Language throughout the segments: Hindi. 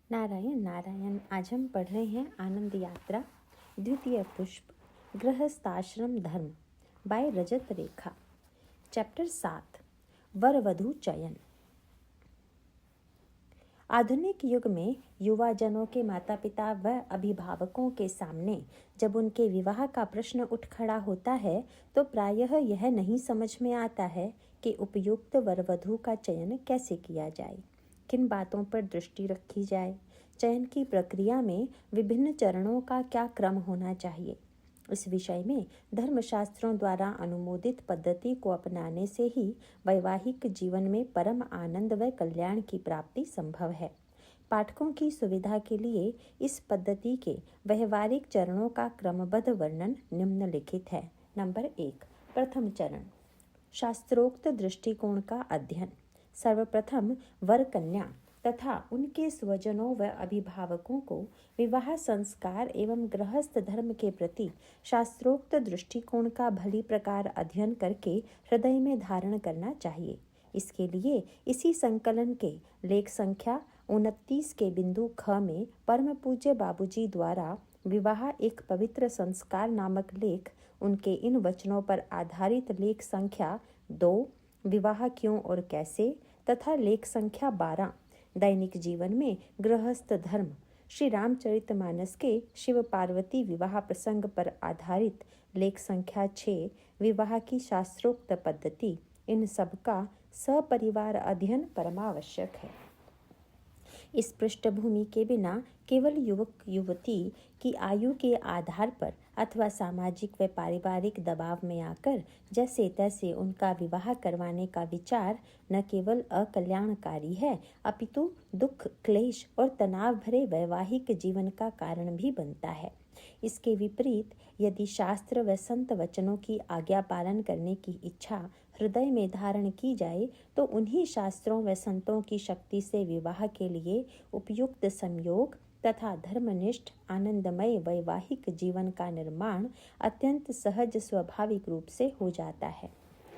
नारायण नारायण। आज हम पढ़ रहे हैं आनंद यात्रा द्वितीय पुष्प गृहस्थाश्रम धर्म बाय रजत रेखा। चैप्टर 7 वर वधू चयन। आधुनिक युग में युवा जनों के माता पिता व अभिभावकों के सामने जब उनके विवाह का प्रश्न उठ खड़ा होता है तो प्रायः यह नहीं समझ में आता है कि उपयुक्त वर वधू का चयन कैसे किया जाए, किन बातों पर दृष्टि रखी जाए, चयन की प्रक्रिया में विभिन्न चरणों का क्या क्रम होना चाहिए। इस विषय में धर्मशास्त्रों द्वारा अनुमोदित पद्धति को अपनाने से ही वैवाहिक जीवन में परम आनंद व कल्याण की प्राप्ति संभव है। पाठकों की सुविधा के लिए इस पद्धति के व्यवहारिक चरणों का क्रमबद्ध वर्णन निम्नलिखित है। नंबर 1, प्रथम चरण, शास्त्रोक्त दृष्टिकोण का अध्ययन। सर्वप्रथम वर कन्या तथा उनके स्वजनों व अभिभावकों को विवाह संस्कार एवं गृहस्थ धर्म के प्रति शास्त्रोक्त दृष्टिकोण का भली प्रकार अध्ययन करके हृदय में धारण करना चाहिए। इसके लिए इसी संकलन के लेख संख्या 29 के बिंदु ख में परम पूज्य बाबूजी द्वारा विवाह एक पवित्र संस्कार नामक लेख, उनके इन वचनों पर आधारित लेख संख्या 2 विवाह क्यों और कैसे तथा लेख संख्या 12 दैनिक जीवन में गृहस्थ धर्म, श्री रामचरितमानस के शिव पार्वती विवाह प्रसंग पर आधारित लेख संख्या 6 विवाह की शास्त्रोक्त पद्धति, इन सब का सपरिवार अध्ययन परमावश्यक है। इस पृष्ठभूमि के बिना केवल युवक युवती की आयु के आधार पर अथवा सामाजिक व पारिवारिक दबाव में आकर जैसे तैसे उनका विवाह करवाने का विचार न केवल अकल्याणकारी है अपितु दुख, क्लेश और तनाव भरे वैवाहिक जीवन का कारण भी बनता है। इसके विपरीत यदि शास्त्र व संत वचनों की आज्ञा पालन करने की इच्छा हृदय में धारण की जाए तो उन्हीं शास्त्रों व संतों की शक्ति से विवाह के लिए उपयुक्त संयोग तथा धर्मनिष्ठ आनंदमय वैवाहिक जीवन का निर्माण अत्यंत सहज स्वाभाविक रूप से हो जाता है।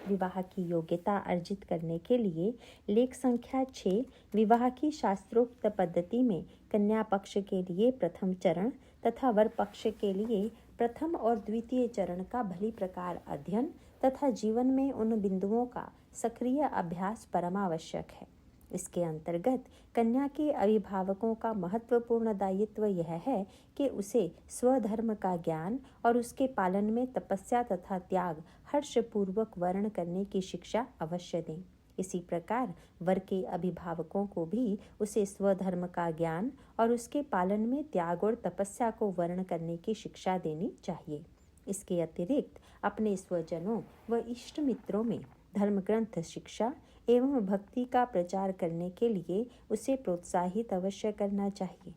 विवाह की योग्यता अर्जित करने के लिए लेख संख्या 6 विवाह की शास्त्रोक्त पद्धति में कन्या पक्ष के लिए प्रथम चरण तथा वर पक्ष के लिए प्रथम और द्वितीय चरण का भली प्रकार अध्ययन तथा जीवन में उन बिंदुओं का सक्रिय अभ्यास परमावश्यक है। इसके अंतर्गत कन्या के अभिभावकों का महत्वपूर्ण दायित्व यह है कि उसे स्वधर्म का ज्ञान और उसके पालन में तपस्या तथा त्याग हर्षपूर्वक वर्ण करने की शिक्षा अवश्य दें। इसी प्रकार वर के अभिभावकों को भी उसे स्वधर्म का ज्ञान और उसके पालन में त्याग और तपस्या को वर्ण करने की शिक्षा देनी चाहिए। इसके अतिरिक्त अपने स्वजनों व इष्ट मित्रों में धर्म ग्रंथ शिक्षा एवं भक्ति का प्रचार करने के लिए उसे प्रोत्साहित अवश्य करना चाहिए।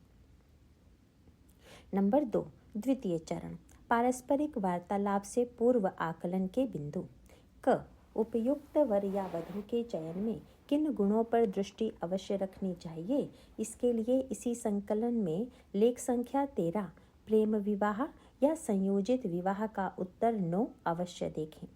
नंबर 2, द्वितीय चरण, पारस्परिक वार्तालाप से पूर्व आकलन के बिंदु। क, उपयुक्त वर या वधू के चयन में किन गुणों पर दृष्टि अवश्य रखनी चाहिए। इसके लिए इसी संकलन में लेख संख्या 13 प्रेम विवाह या संयोजित विवाह का उत्तर 9 अवश्य देखें।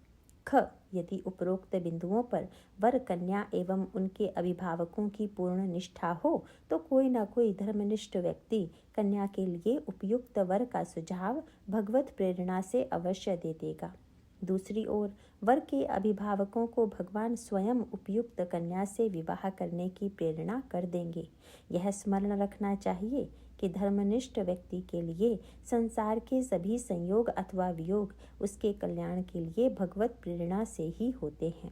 ख, यदि उपरोक्त बिंदुओं पर वर कन्या एवं उनके अभिभावकों की पूर्ण निष्ठा हो तो कोई न कोई धर्मनिष्ठ व्यक्ति कन्या के लिए उपयुक्त वर का सुझाव भगवत प्रेरणा से अवश्य दे देगा। दूसरी ओर वर के अभिभावकों को भगवान स्वयं उपयुक्त कन्या से विवाह करने की प्रेरणा कर देंगे। यह स्मरण रखना चाहिए कि धर्मनिष्ठ व्यक्ति के लिए संसार के सभी संयोग अथवा वियोग उसके कल्याण के लिए भगवत प्रेरणा से ही होते हैं।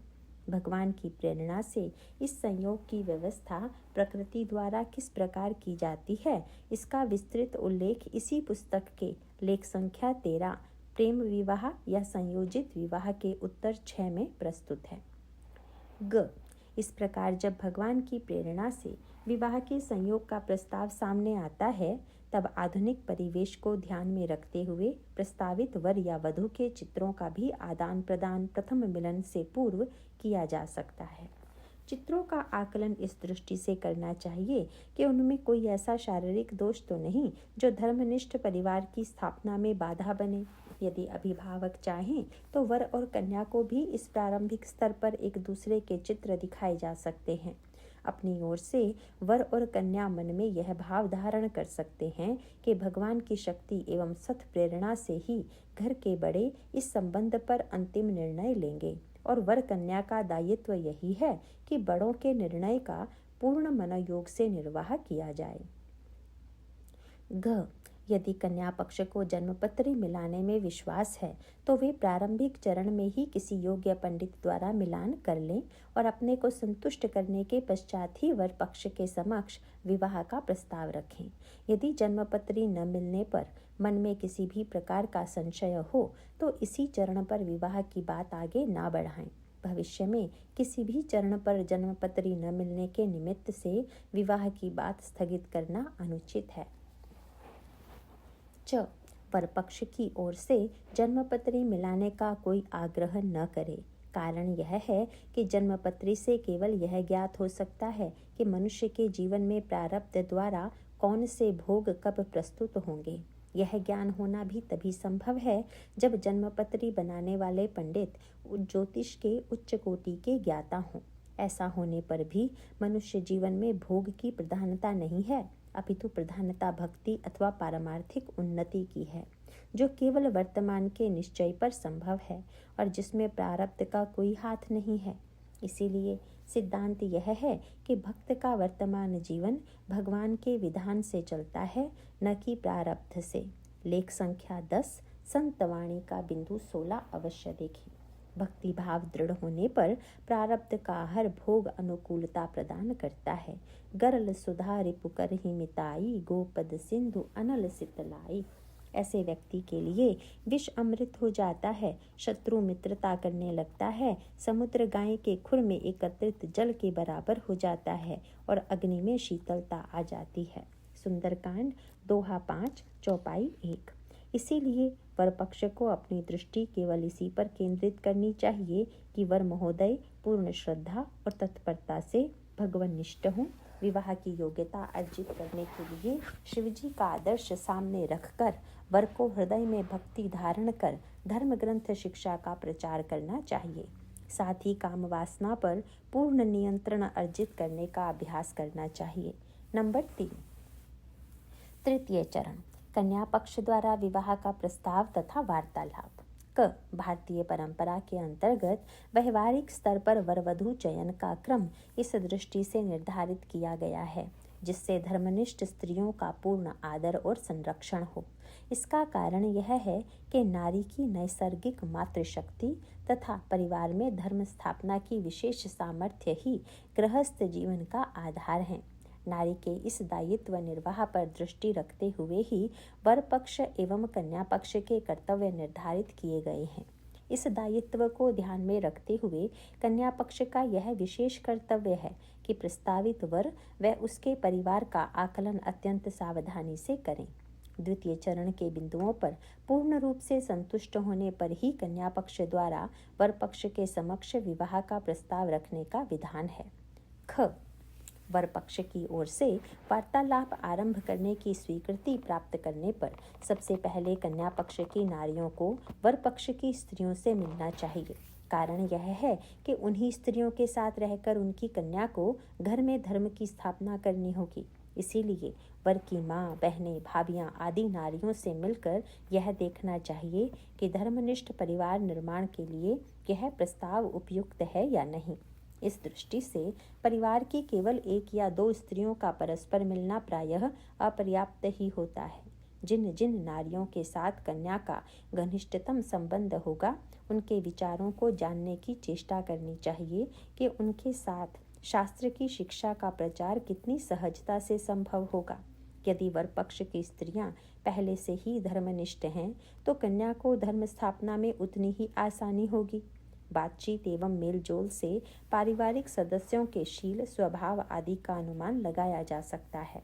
भगवान की प्रेरणा से इस संयोग की व्यवस्था प्रकृति द्वारा किस प्रकार की जाती है, इसका विस्तृत उल्लेख इसी पुस्तक के लेख संख्या 13 प्रेम विवाह या संयोजित विवाह के उत्तर 6 में प्रस्तुत है। ग, इस प्रकार जब भगवान की प्रेरणा से विवाह के संयोग का प्रस्ताव सामने आता है तब आधुनिक परिवेश को ध्यान में रखते हुए प्रस्तावित वर या वधू के चित्रों का भी आदान प्रदान प्रथम मिलन से पूर्व किया जा सकता है। चित्रों का आकलन इस दृष्टि से करना चाहिए कि उनमें कोई ऐसा शारीरिक दोष तो नहीं जो धर्मनिष्ठ परिवार की स्थापना में बाधा बने। यदि अभिभावक चाहें तो वर और कन्या को भी इस प्रारंभिक स्तर पर एक दूसरे के चित्र दिखाए जा सकते हैं। अपनी ओर से वर और कन्या मन में यह भाव धारण कर सकते हैं कि भगवान की शक्ति एवं सत प्रेरणा से ही घर के बड़े इस संबंध पर अंतिम निर्णय लेंगे और वर कन्या का दायित्व यही है कि बड़ों के निर्णय का पूर्ण मनोयोग से निर्वाह किया जाए। घ यदि कन्या पक्ष को जन्मपत्री मिलाने में विश्वास है तो वे प्रारंभिक चरण में ही किसी योग्य पंडित द्वारा मिलान कर लें और अपने को संतुष्ट करने के पश्चात ही वर पक्ष के समक्ष विवाह का प्रस्ताव रखें। यदि जन्मपत्री न मिलने पर मन में किसी भी प्रकार का संशय हो तो इसी चरण पर विवाह की बात आगे ना बढ़ाएं। भविष्य में किसी भी चरण पर जन्मपत्री न मिलने के निमित्त से विवाह की बात स्थगित करना अनुचित है। वर पक्ष की ओर से जन्मपत्री मिलाने का कोई आग्रह न करे। कारण यह है कि जन्मपत्री से केवल यह ज्ञात हो सकता है कि मनुष्य के जीवन में प्रारब्ध द्वारा कौन से भोग कब प्रस्तुत होंगे। यह ज्ञान होना भी तभी संभव है जब जन्मपत्री बनाने वाले पंडित ज्योतिष के उच्च कोटि के ज्ञाता हों। ऐसा होने पर भी मनुष्य जीवन में भोग की प्रधानता नहीं है, अपितु प्रधानता भक्ति अथवा पारमार्थिक उन्नति की है, जो केवल वर्तमान के निश्चय पर संभव है और जिसमें प्रारब्ध का कोई हाथ नहीं है। इसीलिए सिद्धांत यह है कि भक्त का वर्तमान जीवन भगवान के विधान से चलता है, न कि प्रारब्ध से। लेख संख्या 10 संतवाणी का बिंदु 16 अवश्य देखें। भक्ति भाव दृढ़ होने पर प्रारब्ध का हर भोग अनुकूलता प्रदान करता है। गरल सुधा रिपुकर ही मिताई, गोपद सिंधु अनल सितलाई। ऐसे व्यक्ति के लिए विष अमृत हो जाता है, शत्रु मित्रता करने लगता है, समुद्र गाय के खुर में एकत्रित जल के बराबर हो जाता है और अग्नि में शीतलता आ जाती है। सुंदरकांड दोहा 5 चौपाई 1। इसीलिए वर पक्ष को अपनी दृष्टि केवल इसी पर केंद्रित करनी चाहिए कि वर महोदय पूर्ण श्रद्धा और तत्परता से भगवन्निष्ठ हों। विवाह की योग्यता अर्जित करने के लिए शिवजी का आदर्श सामने रखकर वर को हृदय में भक्ति धारण कर धर्म ग्रंथ शिक्षा का प्रचार करना चाहिए। साथ ही काम वासना पर पूर्ण नियंत्रण अर्जित करने का अभ्यास करना चाहिए। नंबर 3, तृतीय चरण, कन्या पक्ष द्वारा विवाह का प्रस्ताव तथा वार्तालाप। क भारतीय परंपरा के अंतर्गत व्यवहारिक स्तर पर वर वधू चयन का क्रम इस दृष्टि से निर्धारित किया गया है जिससे धर्मनिष्ठ स्त्रियों का पूर्ण आदर और संरक्षण हो। इसका कारण यह है कि नारी की नैसर्गिक मातृशक्ति तथा परिवार में धर्म स्थापना की विशेष सामर्थ्य ही गृहस्थ जीवन का आधार है। नारी के इस दायित्व निर्वाह पर दृष्टि रखते हुए ही वर पक्ष एवं कन्या पक्ष के कर्तव्य निर्धारित किए गए हैं। इस दायित्व को ध्यान में रखते हुए कन्या पक्ष का यह विशेष कर्तव्य है कि प्रस्तावित वर व उसके परिवार का आकलन अत्यंत सावधानी से करें। द्वितीय चरण के बिंदुओं पर पूर्ण रूप से संतुष्ट होने पर ही कन्या पक्ष द्वारा वर पक्ष के समक्ष विवाह का प्रस्ताव रखने का विधान है। ख वर पक्ष की ओर से वार्तालाप आरंभ करने की स्वीकृति प्राप्त करने पर सबसे पहले कन्या पक्ष की नारियों को वर पक्ष की स्त्रियों से मिलना चाहिए। कारण यह है कि उन्हीं स्त्रियों के साथ रहकर उनकी कन्या को घर में धर्म की स्थापना करनी होगी। इसीलिए वर की माँ, बहनें, भाभियाँ आदि नारियों से मिलकर यह देखना चाहिए कि धर्मनिष्ठ परिवार निर्माण के लिए यह प्रस्ताव उपयुक्त है या नहीं। इस दृष्टि से परिवार की केवल 1 या 2 स्त्रियों का परस्पर मिलना प्रायः अपर्याप्त ही होता है। जिन जिन नारियों के साथ कन्या का घनिष्ठतम संबंध होगा उनके विचारों को जानने की चेष्टा करनी चाहिए कि उनके साथ शास्त्र की शिक्षा का प्रचार कितनी सहजता से संभव होगा। यदि वर पक्ष की स्त्रियां पहले से ही धर्मनिष्ठ हैं तो कन्या को धर्म स्थापना में उतनी ही आसानी होगी। बातचीत एवं मेलजोल से पारिवारिक सदस्यों के शील, स्वभाव आदि का अनुमान लगाया जा सकता है।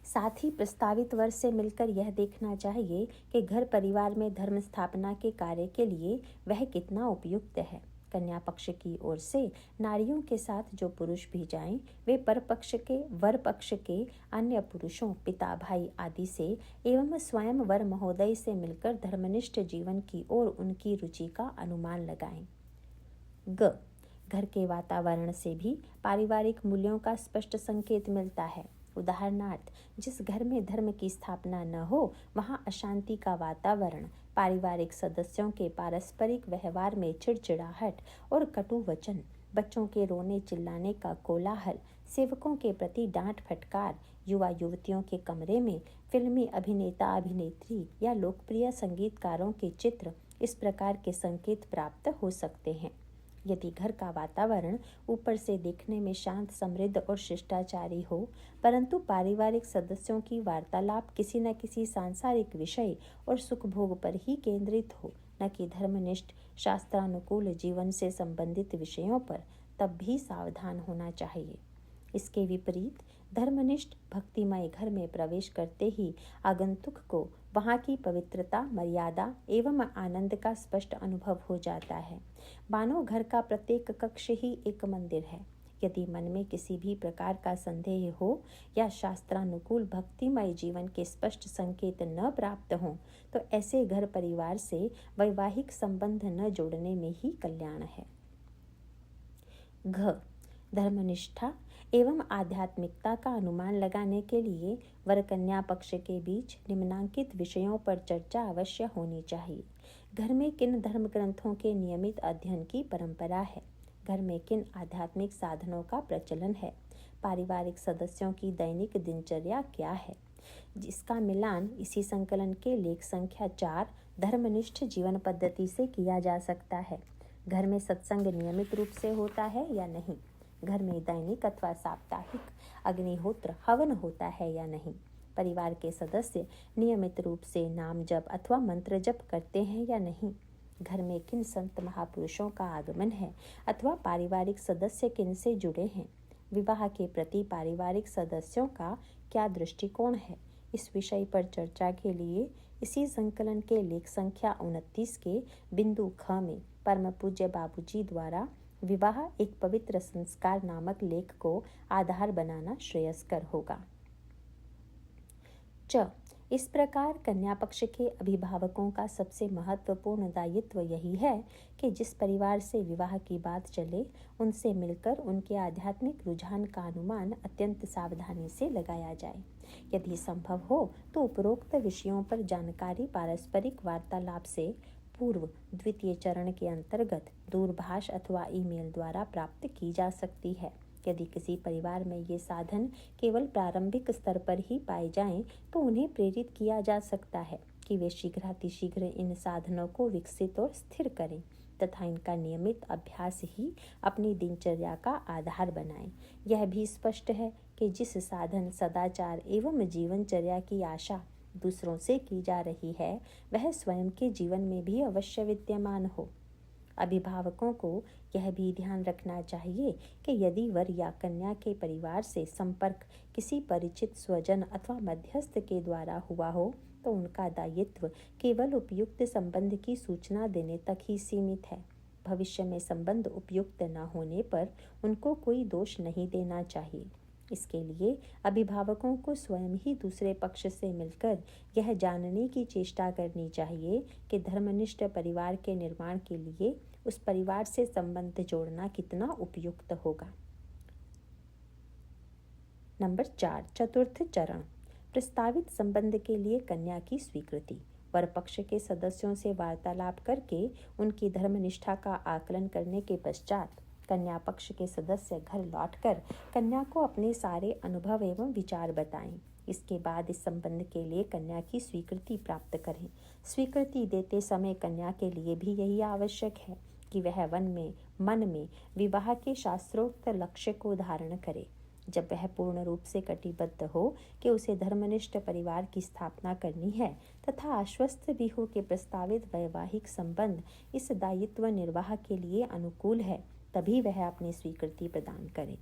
साथ ही प्रस्तावित वर से मिलकर यह देखना चाहिए कि घर परिवार में धर्म स्थापना के कार्य के लिए वह कितना उपयुक्त है। कन्या पक्ष की ओर से नारियों के साथ जो पुरुष भी जाएं, वे वर पक्ष के अन्य पुरुषों, पिता, भाई आदि से एवं स्वयं वर महोदय से मिलकर धर्मनिष्ठ जीवन की ओर उनकी रुचि का अनुमान लगाएं। ग घर के वातावरण से भी पारिवारिक मूल्यों का स्पष्ट संकेत मिलता है। उदाहरणार्थ, जिस घर में धर्म की स्थापना न हो वहाँ अशांति का वातावरण, पारिवारिक सदस्यों के पारस्परिक व्यवहार में चिड़चिड़ाहट और कटु वचन, बच्चों के रोने चिल्लाने का कोलाहल, सेवकों के प्रति डांट फटकार, युवा युवतियों के कमरे में फिल्मी अभिनेता अभिनेत्री या लोकप्रिय संगीतकारों के चित्र, इस प्रकार के संकेत प्राप्त हो सकते हैं। यदि घर का वातावरण ऊपर से देखने में शांत, समृद्ध और शिष्टाचारी हो, परंतु पारिवारिक सदस्यों की वार्तालाप किसी न किसी सांसारिक विषय और सुखभोग पर ही केंद्रित हो, न कि धर्मनिष्ठ शास्त्रानुकूल जीवन से संबंधित विषयों पर, तब भी सावधान होना चाहिए। इसके विपरीत धर्मनिष्ठ भक्तिमय घर में प्रवेश करते ही आगंतुक को वहाँ की पवित्रता, मर्यादा एवं आनंद का स्पष्ट अनुभव हो जाता है। मानो घर का प्रत्येक कक्ष ही एक मंदिर है। यदि मन में किसी भी प्रकार का संदेह हो या शास्त्रानुकूल भक्तिमय जीवन के स्पष्ट संकेत न प्राप्त हों, तो ऐसे घर परिवार से वैवाहिक संबंध न जोड़ने में ही कल्याण है। घ धर्मनिष्ठा एवं आध्यात्मिकता का अनुमान लगाने के लिए वर कन्या पक्ष के बीच निम्नांकित विषयों पर चर्चा अवश्य होनी चाहिए। घर में किन धर्म ग्रंथों के नियमित अध्ययन की परंपरा है? घर में किन आध्यात्मिक साधनों का प्रचलन है? पारिवारिक सदस्यों की दैनिक दिनचर्या क्या है? जिसका मिलान इसी संकलन के लेख संख्या 4 धर्मनिष्ठ जीवन पद्धति से किया जा सकता है। घर में सत्संग नियमित रूप से होता है या नहीं? घर में दैनिक अथवा साप्ताहिक अग्निहोत्र हवन होता है या नहीं? परिवार के सदस्य नियमित रूप से नाम जप अथवा मंत्र जप करते हैं या नहीं? घर में किन संत महापुरुषों का आगमन है अथवा पारिवारिक सदस्य किन से जुड़े हैं? विवाह के प्रति पारिवारिक सदस्यों का क्या दृष्टिकोण है? इस विषय पर चर्चा के लिए इसी संकलन के लेख संख्या 29 के बिंदु ख में परम पूज्य बाबूजी द्वारा विवाह एक पवित्र संस्कार नामक लेख को आधार बनाना श्रेयस्कर होगा। च इस प्रकार कन्या पक्ष के अभिभावकों का सबसे महत्वपूर्ण दायित्व यही है कि जिस परिवार से विवाह की बात चले, उनसे मिलकर उनके आध्यात्मिक रुझान का अनुमान अत्यंत सावधानी से लगाया जाए। यदि संभव हो तो उपरोक्त विषयों पर जानकारी पारस्परिक वार्तालाप से पूर्व द्वितीय चरण के अंतर्गत दूरभाष अथवा ईमेल द्वारा प्राप्त की जा सकती है। यदि किसी परिवार में ये साधन केवल प्रारंभिक स्तर पर ही पाए जाएं, तो उन्हें प्रेरित किया जा सकता है कि वे शीघ्रातिशीघ्र इन साधनों को विकसित और स्थिर करें तथा इनका नियमित अभ्यास ही अपनी दिनचर्या का आधार बनाएं। यह भी स्पष्ट है कि जिस साधन, सदाचार एवं जीवनचर्या की आशा दूसरों से की जा रही है, वह स्वयं के जीवन में भी अवश्य विद्यमान हो। अभिभावकों को यह भी ध्यान रखना चाहिए कि यदि वर या कन्या के परिवार से संपर्क किसी परिचित स्वजन अथवा मध्यस्थ के द्वारा हुआ हो, तो उनका दायित्व केवल उपयुक्त संबंध की सूचना देने तक ही सीमित है। भविष्य में संबंध उपयुक्त न होने पर उनको कोई दोष नहीं देना चाहिए। इसके लिए अभिभावकों को स्वयं ही दूसरे पक्ष से मिलकर यह जानने की चेष्टा करनी चाहिए कि धर्मनिष्ठ परिवार के निर्माण के लिए उस परिवार से संबंध जोड़ना कितना उपयुक्त होगा। नंबर 4, चतुर्थ चरण, प्रस्तावित संबंध के लिए कन्या की स्वीकृति। वर पक्ष के सदस्यों से वार्तालाप करके उनकी धर्मनिष्ठा का आकलन करने के पश्चात कन्या पक्ष के सदस्य घर लौटकर कन्या को अपने सारे अनुभव एवं विचार बताएं। इसके बाद इस संबंध के लिए कन्या की स्वीकृति प्राप्त करें। स्वीकृति देते समय कन्या के लिए भी यही आवश्यक है कि वह मन में विवाह के शास्त्रोक्त लक्ष्य को धारण करे। जब वह पूर्ण रूप से कटिबद्ध हो कि उसे धर्मनिष्ठ परिवार की स्थापना करनी है तथा आश्वस्त भी हो कि प्रस्तावित वैवाहिक संबंध इस दायित्व निर्वाह के लिए अनुकूल है, तभी वह अपनी स्वीकृति प्रदान करे।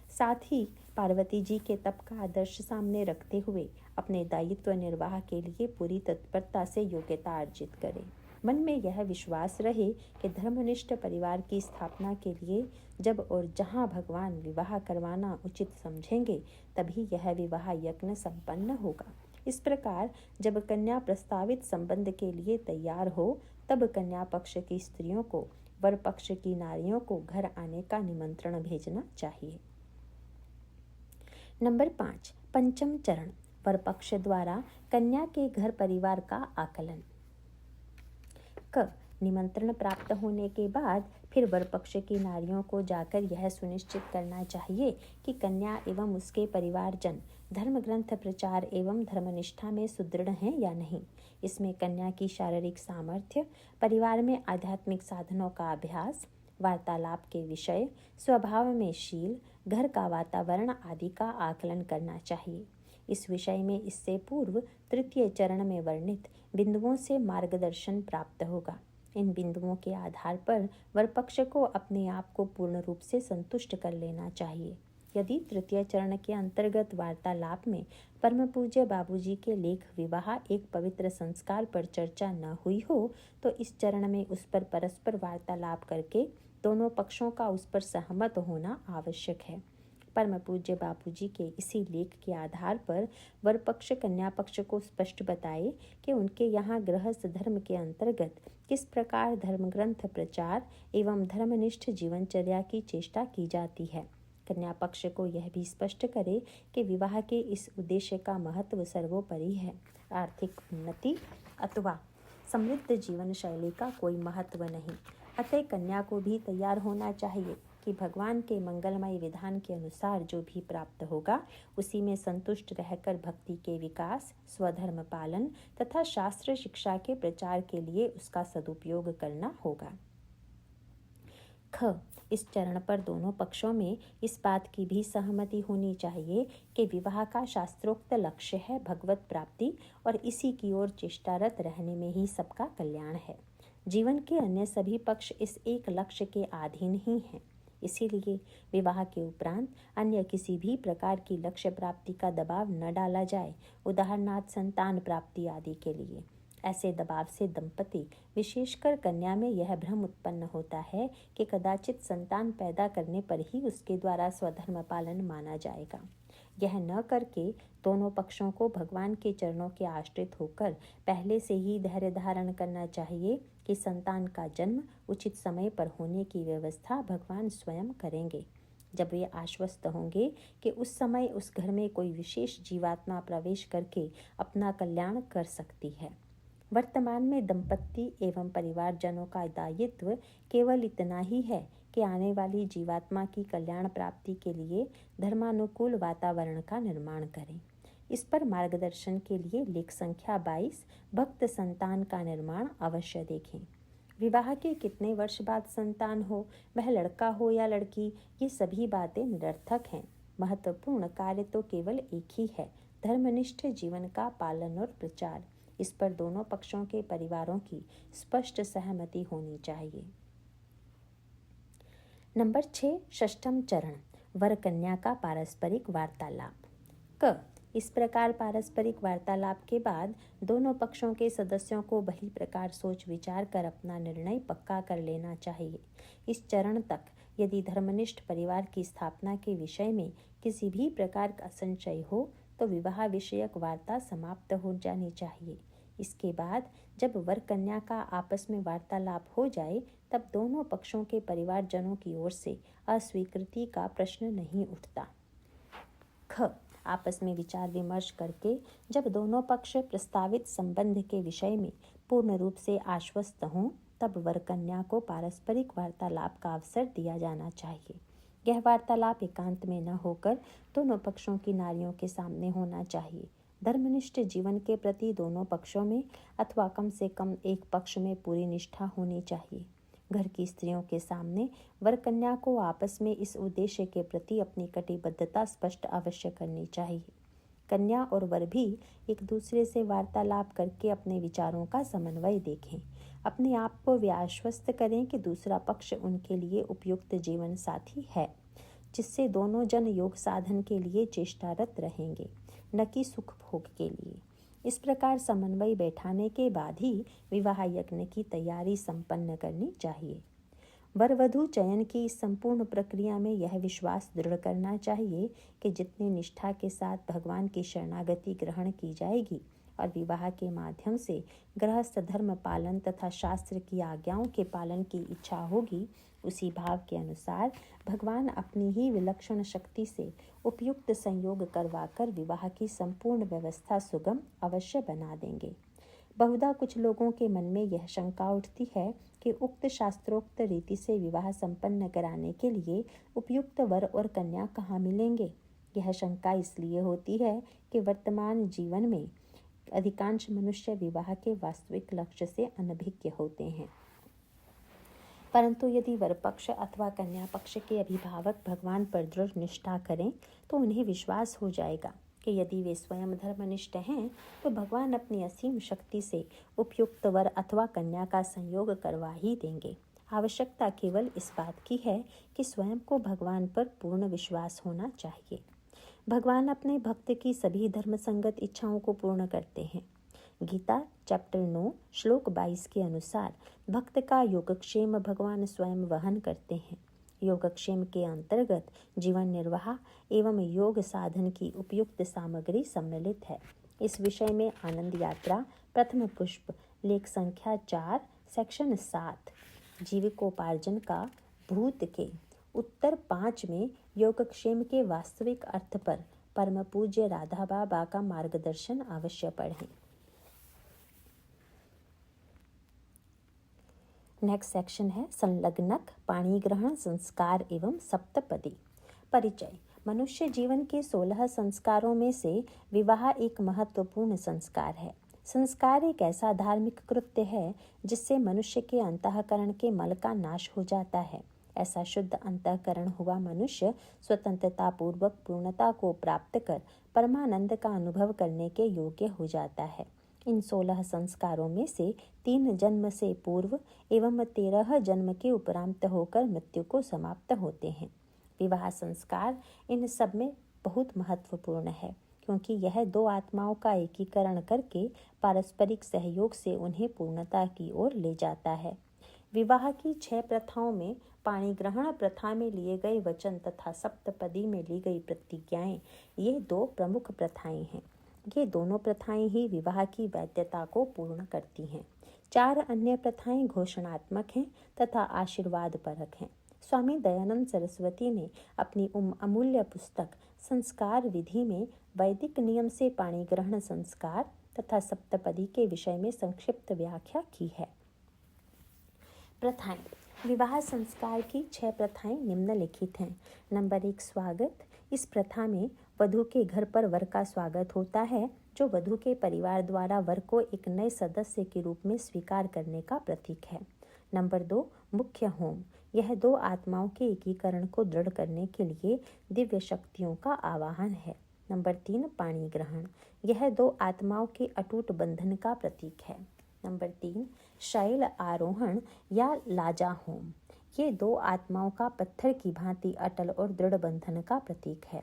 साथ ही पार्वती जी के तप का आदर्श सामने रखते हुए अपने दायित्व निर्वाह के लिए पूरी तत्परता से योग्यता अर्जित करे। मन में यह विश्वास रहे कि धर्मनिष्ठ परिवार की स्थापना के लिए जब और जहाँ भगवान विवाह करवाना उचित समझेंगे, तभी यह विवाह यज्ञ संपन्न होगा। इस प्रकार जब कन्या प्रस्तावित संबंध के लिए तैयार हो, तब कन्या पक्ष की स्त्रियों को वर पक्ष की नारियों को घर आने का निमंत्रण भेजना चाहिए। नंबर 5, पंचम चरण, वर पक्ष द्वारा कन्या के घर परिवार का आकलन। क, निमंत्रण प्राप्त होने के बाद फिर वर पक्ष की नारियों को जाकर यह सुनिश्चित करना चाहिए कि कन्या एवं उसके परिवारजन धर्म ग्रंथ प्रचार एवं धर्मनिष्ठा में सुदृढ़ हैं या नहीं। इसमें कन्या की शारीरिक सामर्थ्य, परिवार में आध्यात्मिक साधनों का अभ्यास, वार्तालाप के विषय, स्वभाव में शील, घर का वातावरण आदि का आकलन करना चाहिए। इस विषय में इससे पूर्व तृतीय चरण में वर्णित बिंदुओं से मार्गदर्शन प्राप्त होगा। इन बिंदुओं के आधार पर वर पक्ष को अपने आप को पूर्ण रूप से संतुष्ट कर लेना चाहिए। यदि तृतीय चरण के अंतर्गत वार्तालाप में परम पूज्य बाबूजी के लेख विवाह एक पवित्र संस्कार पर चर्चा न हुई हो तो इस चरण में उस पर परस्पर वार्तालाप करके दोनों पक्षों का उस पर सहमत होना आवश्यक है। परम पूज्य बापूजी के इसी लेख के आधार पर वर पक्ष कन्या पक्ष को स्पष्ट बताए कि उनके यहाँ गृहस्थ धर्म के अंतर्गत किस प्रकार धर्म ग्रंथ प्रचार एवं धर्मनिष्ठ जीवनचर्या की चेष्टा की जाती है। कन्या पक्ष को यह भी स्पष्ट करे कि विवाह के इस उद्देश्य का महत्व सर्वोपरि है। आर्थिक उन्नति अथवा समृद्ध जीवन शैली का कोई महत्व नहीं। अतः कन्या को भी तैयार होना चाहिए कि भगवान के मंगलमय विधान के अनुसार जो भी प्राप्त होगा उसी में संतुष्ट रहकर भक्ति के विकास, स्वधर्म पालन तथा शास्त्र शिक्षा के प्रचार के लिए उसका सदुपयोग करना होगा। ख, इस चरण पर दोनों पक्षों में इस बात की भी सहमति होनी चाहिए कि विवाह का शास्त्रोक्त लक्ष्य है भगवत प्राप्ति और इसी की ओर चेष्टारत रहने में ही सबका कल्याण है। जीवन के अन्य सभी पक्ष इस एक लक्ष्य के अधीन ही हैं। इसीलिए विवाह के उपरांत अन्य किसी भी प्रकार की लक्ष्य प्राप्ति का दबाव न डाला जाए, उदाहरणार्थ संतान प्राप्ति आदि के लिए। ऐसे दबाव से दंपति, विशेषकर कन्या में यह भ्रम उत्पन्न होता है कि कदाचित संतान पैदा करने पर ही उसके द्वारा स्वधर्म पालन माना जाएगा। यह न करके दोनों पक्षों को भगवान के चरणों के आश्रित होकर पहले से ही धैर्य धारण करना चाहिए कि संतान का जन्म उचित समय पर होने की व्यवस्था भगवान स्वयं करेंगे। जब वे आश्वस्त होंगे कि उस समय उस घर में कोई विशेष जीवात्मा प्रवेश करके अपना कल्याण कर सकती है। वर्तमान में दंपति एवं परिवारजनों का दायित्व केवल इतना ही है कि आने वाली जीवात्मा की कल्याण प्राप्ति के लिए धर्मानुकूल वातावरण का निर्माण करें। इस पर मार्गदर्शन के लिए लेख संख्या 22 भक्त संतान का निर्माण अवश्य देखें। विवाह के कितने वर्ष बाद संतान हो, वह लड़का हो या लड़की, ये सभी बातें निरर्थक हैं। महत्वपूर्ण कार्य तो केवल एक ही है, धर्मनिष्ठ जीवन का पालन और प्रचार। इस पर दोनों पक्षों के परिवारों की स्पष्ट सहमति होनी चाहिए। नंबर 6, षष्ठम चरण, वर कन्या का पारस्परिक वार्तालाप। क, इस प्रकार पारस्परिक वार्तालाप के बाद दोनों पक्षों के सदस्यों को भली प्रकार सोच विचार कर अपना निर्णय पक्का कर लेना चाहिए। इस चरण तक यदि धर्मनिष्ठ परिवार की स्थापना के विषय में किसी भी प्रकार का संशय हो तो विवाह विषयक वार्ता समाप्त हो जानी चाहिए। इसके बाद जब वर कन्या का आपस में वार्तालाप हो जाए तब दोनों पक्षों के परिवारजनों की ओर से अस्वीकृति का प्रश्न नहीं उठता। ख, आपस में विचार विमर्श करके जब दोनों पक्ष प्रस्तावित संबंध के विषय में पूर्ण रूप से आश्वस्त हों तब वर कन्या को पारस्परिक वार्तालाप का अवसर दिया जाना चाहिए। यह वार्तालाप एकांत में न होकर दोनों पक्षों की नारियों के सामने होना चाहिए। धर्मनिष्ठ जीवन के प्रति दोनों पक्षों में अथवा कम से कम एक पक्ष में पूरी निष्ठा होनी चाहिए। घर की स्त्रियों के सामने वर कन्या को आपस में इस उद्देश्य के प्रति अपनी कटिबद्धता स्पष्ट अवश्य करनी चाहिए। कन्या और वर भी एक दूसरे से वार्तालाप करके अपने विचारों का समन्वय देखें। अपने आप को वे आश्वस्त करें कि दूसरा पक्ष उनके लिए उपयुक्त जीवन साथी है, जिससे दोनों जन योग साधन के लिए चेष्टारत रहेंगे, न कि सुख भोग के लिए। इस प्रकार समन्वय बैठाने के बाद ही विवाह यज्ञ की तैयारी संपन्न करनी चाहिए। वर वधू चयन की इस संपूर्ण प्रक्रिया में यह विश्वास दृढ़ करना चाहिए कि जितनी निष्ठा के साथ भगवान की शरणागति ग्रहण की जाएगी और विवाह के माध्यम से गृहस्थ धर्म पालन तथा शास्त्र की आज्ञाओं के पालन की इच्छा होगी, उसी भाव के अनुसार भगवान अपनी ही विलक्षण शक्ति से उपयुक्त संयोग करवाकर विवाह की संपूर्ण व्यवस्था सुगम अवश्य बना देंगे। बहुधा कुछ लोगों के मन में यह शंका उठती है कि उक्त शास्त्रोक्त रीति से विवाह संपन्न कराने के लिए उपयुक्त वर और कन्या कहाँ मिलेंगे। यह शंका इसलिए होती है कि वर्तमान जीवन में अधिकांश मनुष्य विवाह के वास्तविक लक्ष्य से अनभिज्ञ होते हैं। परंतु यदि वर पक्ष अथवा कन्या पक्ष के अभिभावक भगवान पर दृढ़ निष्ठा करें तो उन्हें विश्वास हो जाएगा कि यदि वे स्वयं धर्मनिष्ठ हैं तो भगवान अपनी असीम शक्ति से उपयुक्त वर अथवा कन्या का संयोग करवा ही देंगे। आवश्यकता केवल इस बात की है कि स्वयं को भगवान पर पूर्ण विश्वास होना चाहिए। भगवान अपने भक्त की सभी धर्म संगत इच्छाओं को पूर्ण करते हैं। गीता चैप्टर 9 श्लोक 22 के अनुसार भक्त का योगक्षेम भगवान स्वयं वहन करते हैं। योगक्षेम के अंतर्गत जीवन निर्वाह एवं योग साधन की उपयुक्त सामग्री सम्मिलित है। इस विषय में आनंद यात्रा प्रथम पुष्प लेख संख्या 4 सेक्शन 7 जीविकोपार्जन का भूत के उत्तर 5 में योगक्षेम के वास्तविक अर्थ पर परम पूज्य राधा बाबा का मार्गदर्शन अवश्य पढ़ें। नेक्स्ट सेक्शन है संलग्नक पाणी ग्रहण संस्कार एवं सप्तपदी। परिचय। मनुष्य जीवन के 16 संस्कारों में से विवाह एक महत्वपूर्ण संस्कार है। संस्कार एक ऐसा धार्मिक कृत्य है जिससे मनुष्य के अंतःकरण के मल का नाश हो जाता है। ऐसा शुद्ध अंतःकरण हुआ मनुष्य स्वतंत्रता पूर्वक पूर्णता को प्राप्त कर परमानंद का अनुभव करने के योग्य हो जाता है। इन 16 संस्कारों में से 3 जन्म से पूर्व एवं 13 जन्म के उपरांत होकर मृत्यु को समाप्त होते हैं। विवाह संस्कार इन सब में बहुत महत्वपूर्ण है, क्योंकि यह 2 आत्माओं का एकीकरण करके पारस्परिक सहयोग से उन्हें पूर्णता की ओर ले जाता है। विवाह की 6 प्रथाओं में पाणी ग्रहण प्रथा में लिए गए वचन तथा सप्तपदी में ली गई प्रतिज्ञाएं ये 2 प्रमुख प्रथाएं हैं। ये दोनों प्रथाएं ही विवाह की वैधता को पूर्ण करती हैं। 4 अन्य प्रथाएं घोषणात्मक हैं तथा आशीर्वाद परक हैं। स्वामी दयानंद सरस्वती ने अपनी अमूल्य पुस्तक संस्कार विधि में वैदिक नियम से पाणी ग्रहण संस्कार तथा सप्तपदी के विषय में संक्षिप्त व्याख्या की है। प्रथाएं। विवाह संस्कार की 6 प्रथाएं निम्नलिखित हैं। नंबर 1 स्वागत। इस प्रथा में वधू के घर पर वर का स्वागत होता है, जो वधू के परिवार द्वारा वर को एक नए सदस्य के रूप में स्वीकार करने का प्रतीक है। नंबर 2 मुख्य होम। यह 2 आत्माओं के एकीकरण को दृढ़ करने के लिए दिव्य शक्तियों का आवाहन है। नंबर 3 पाणी ग्रहण। यह 2 आत्माओं के अटूट बंधन का प्रतीक है। नंबर 3 शैल आरोहण या लाजा होम। ये 2 आत्माओं का पत्थर की भांति अटल और दृढ़ बंधन का प्रतीक है।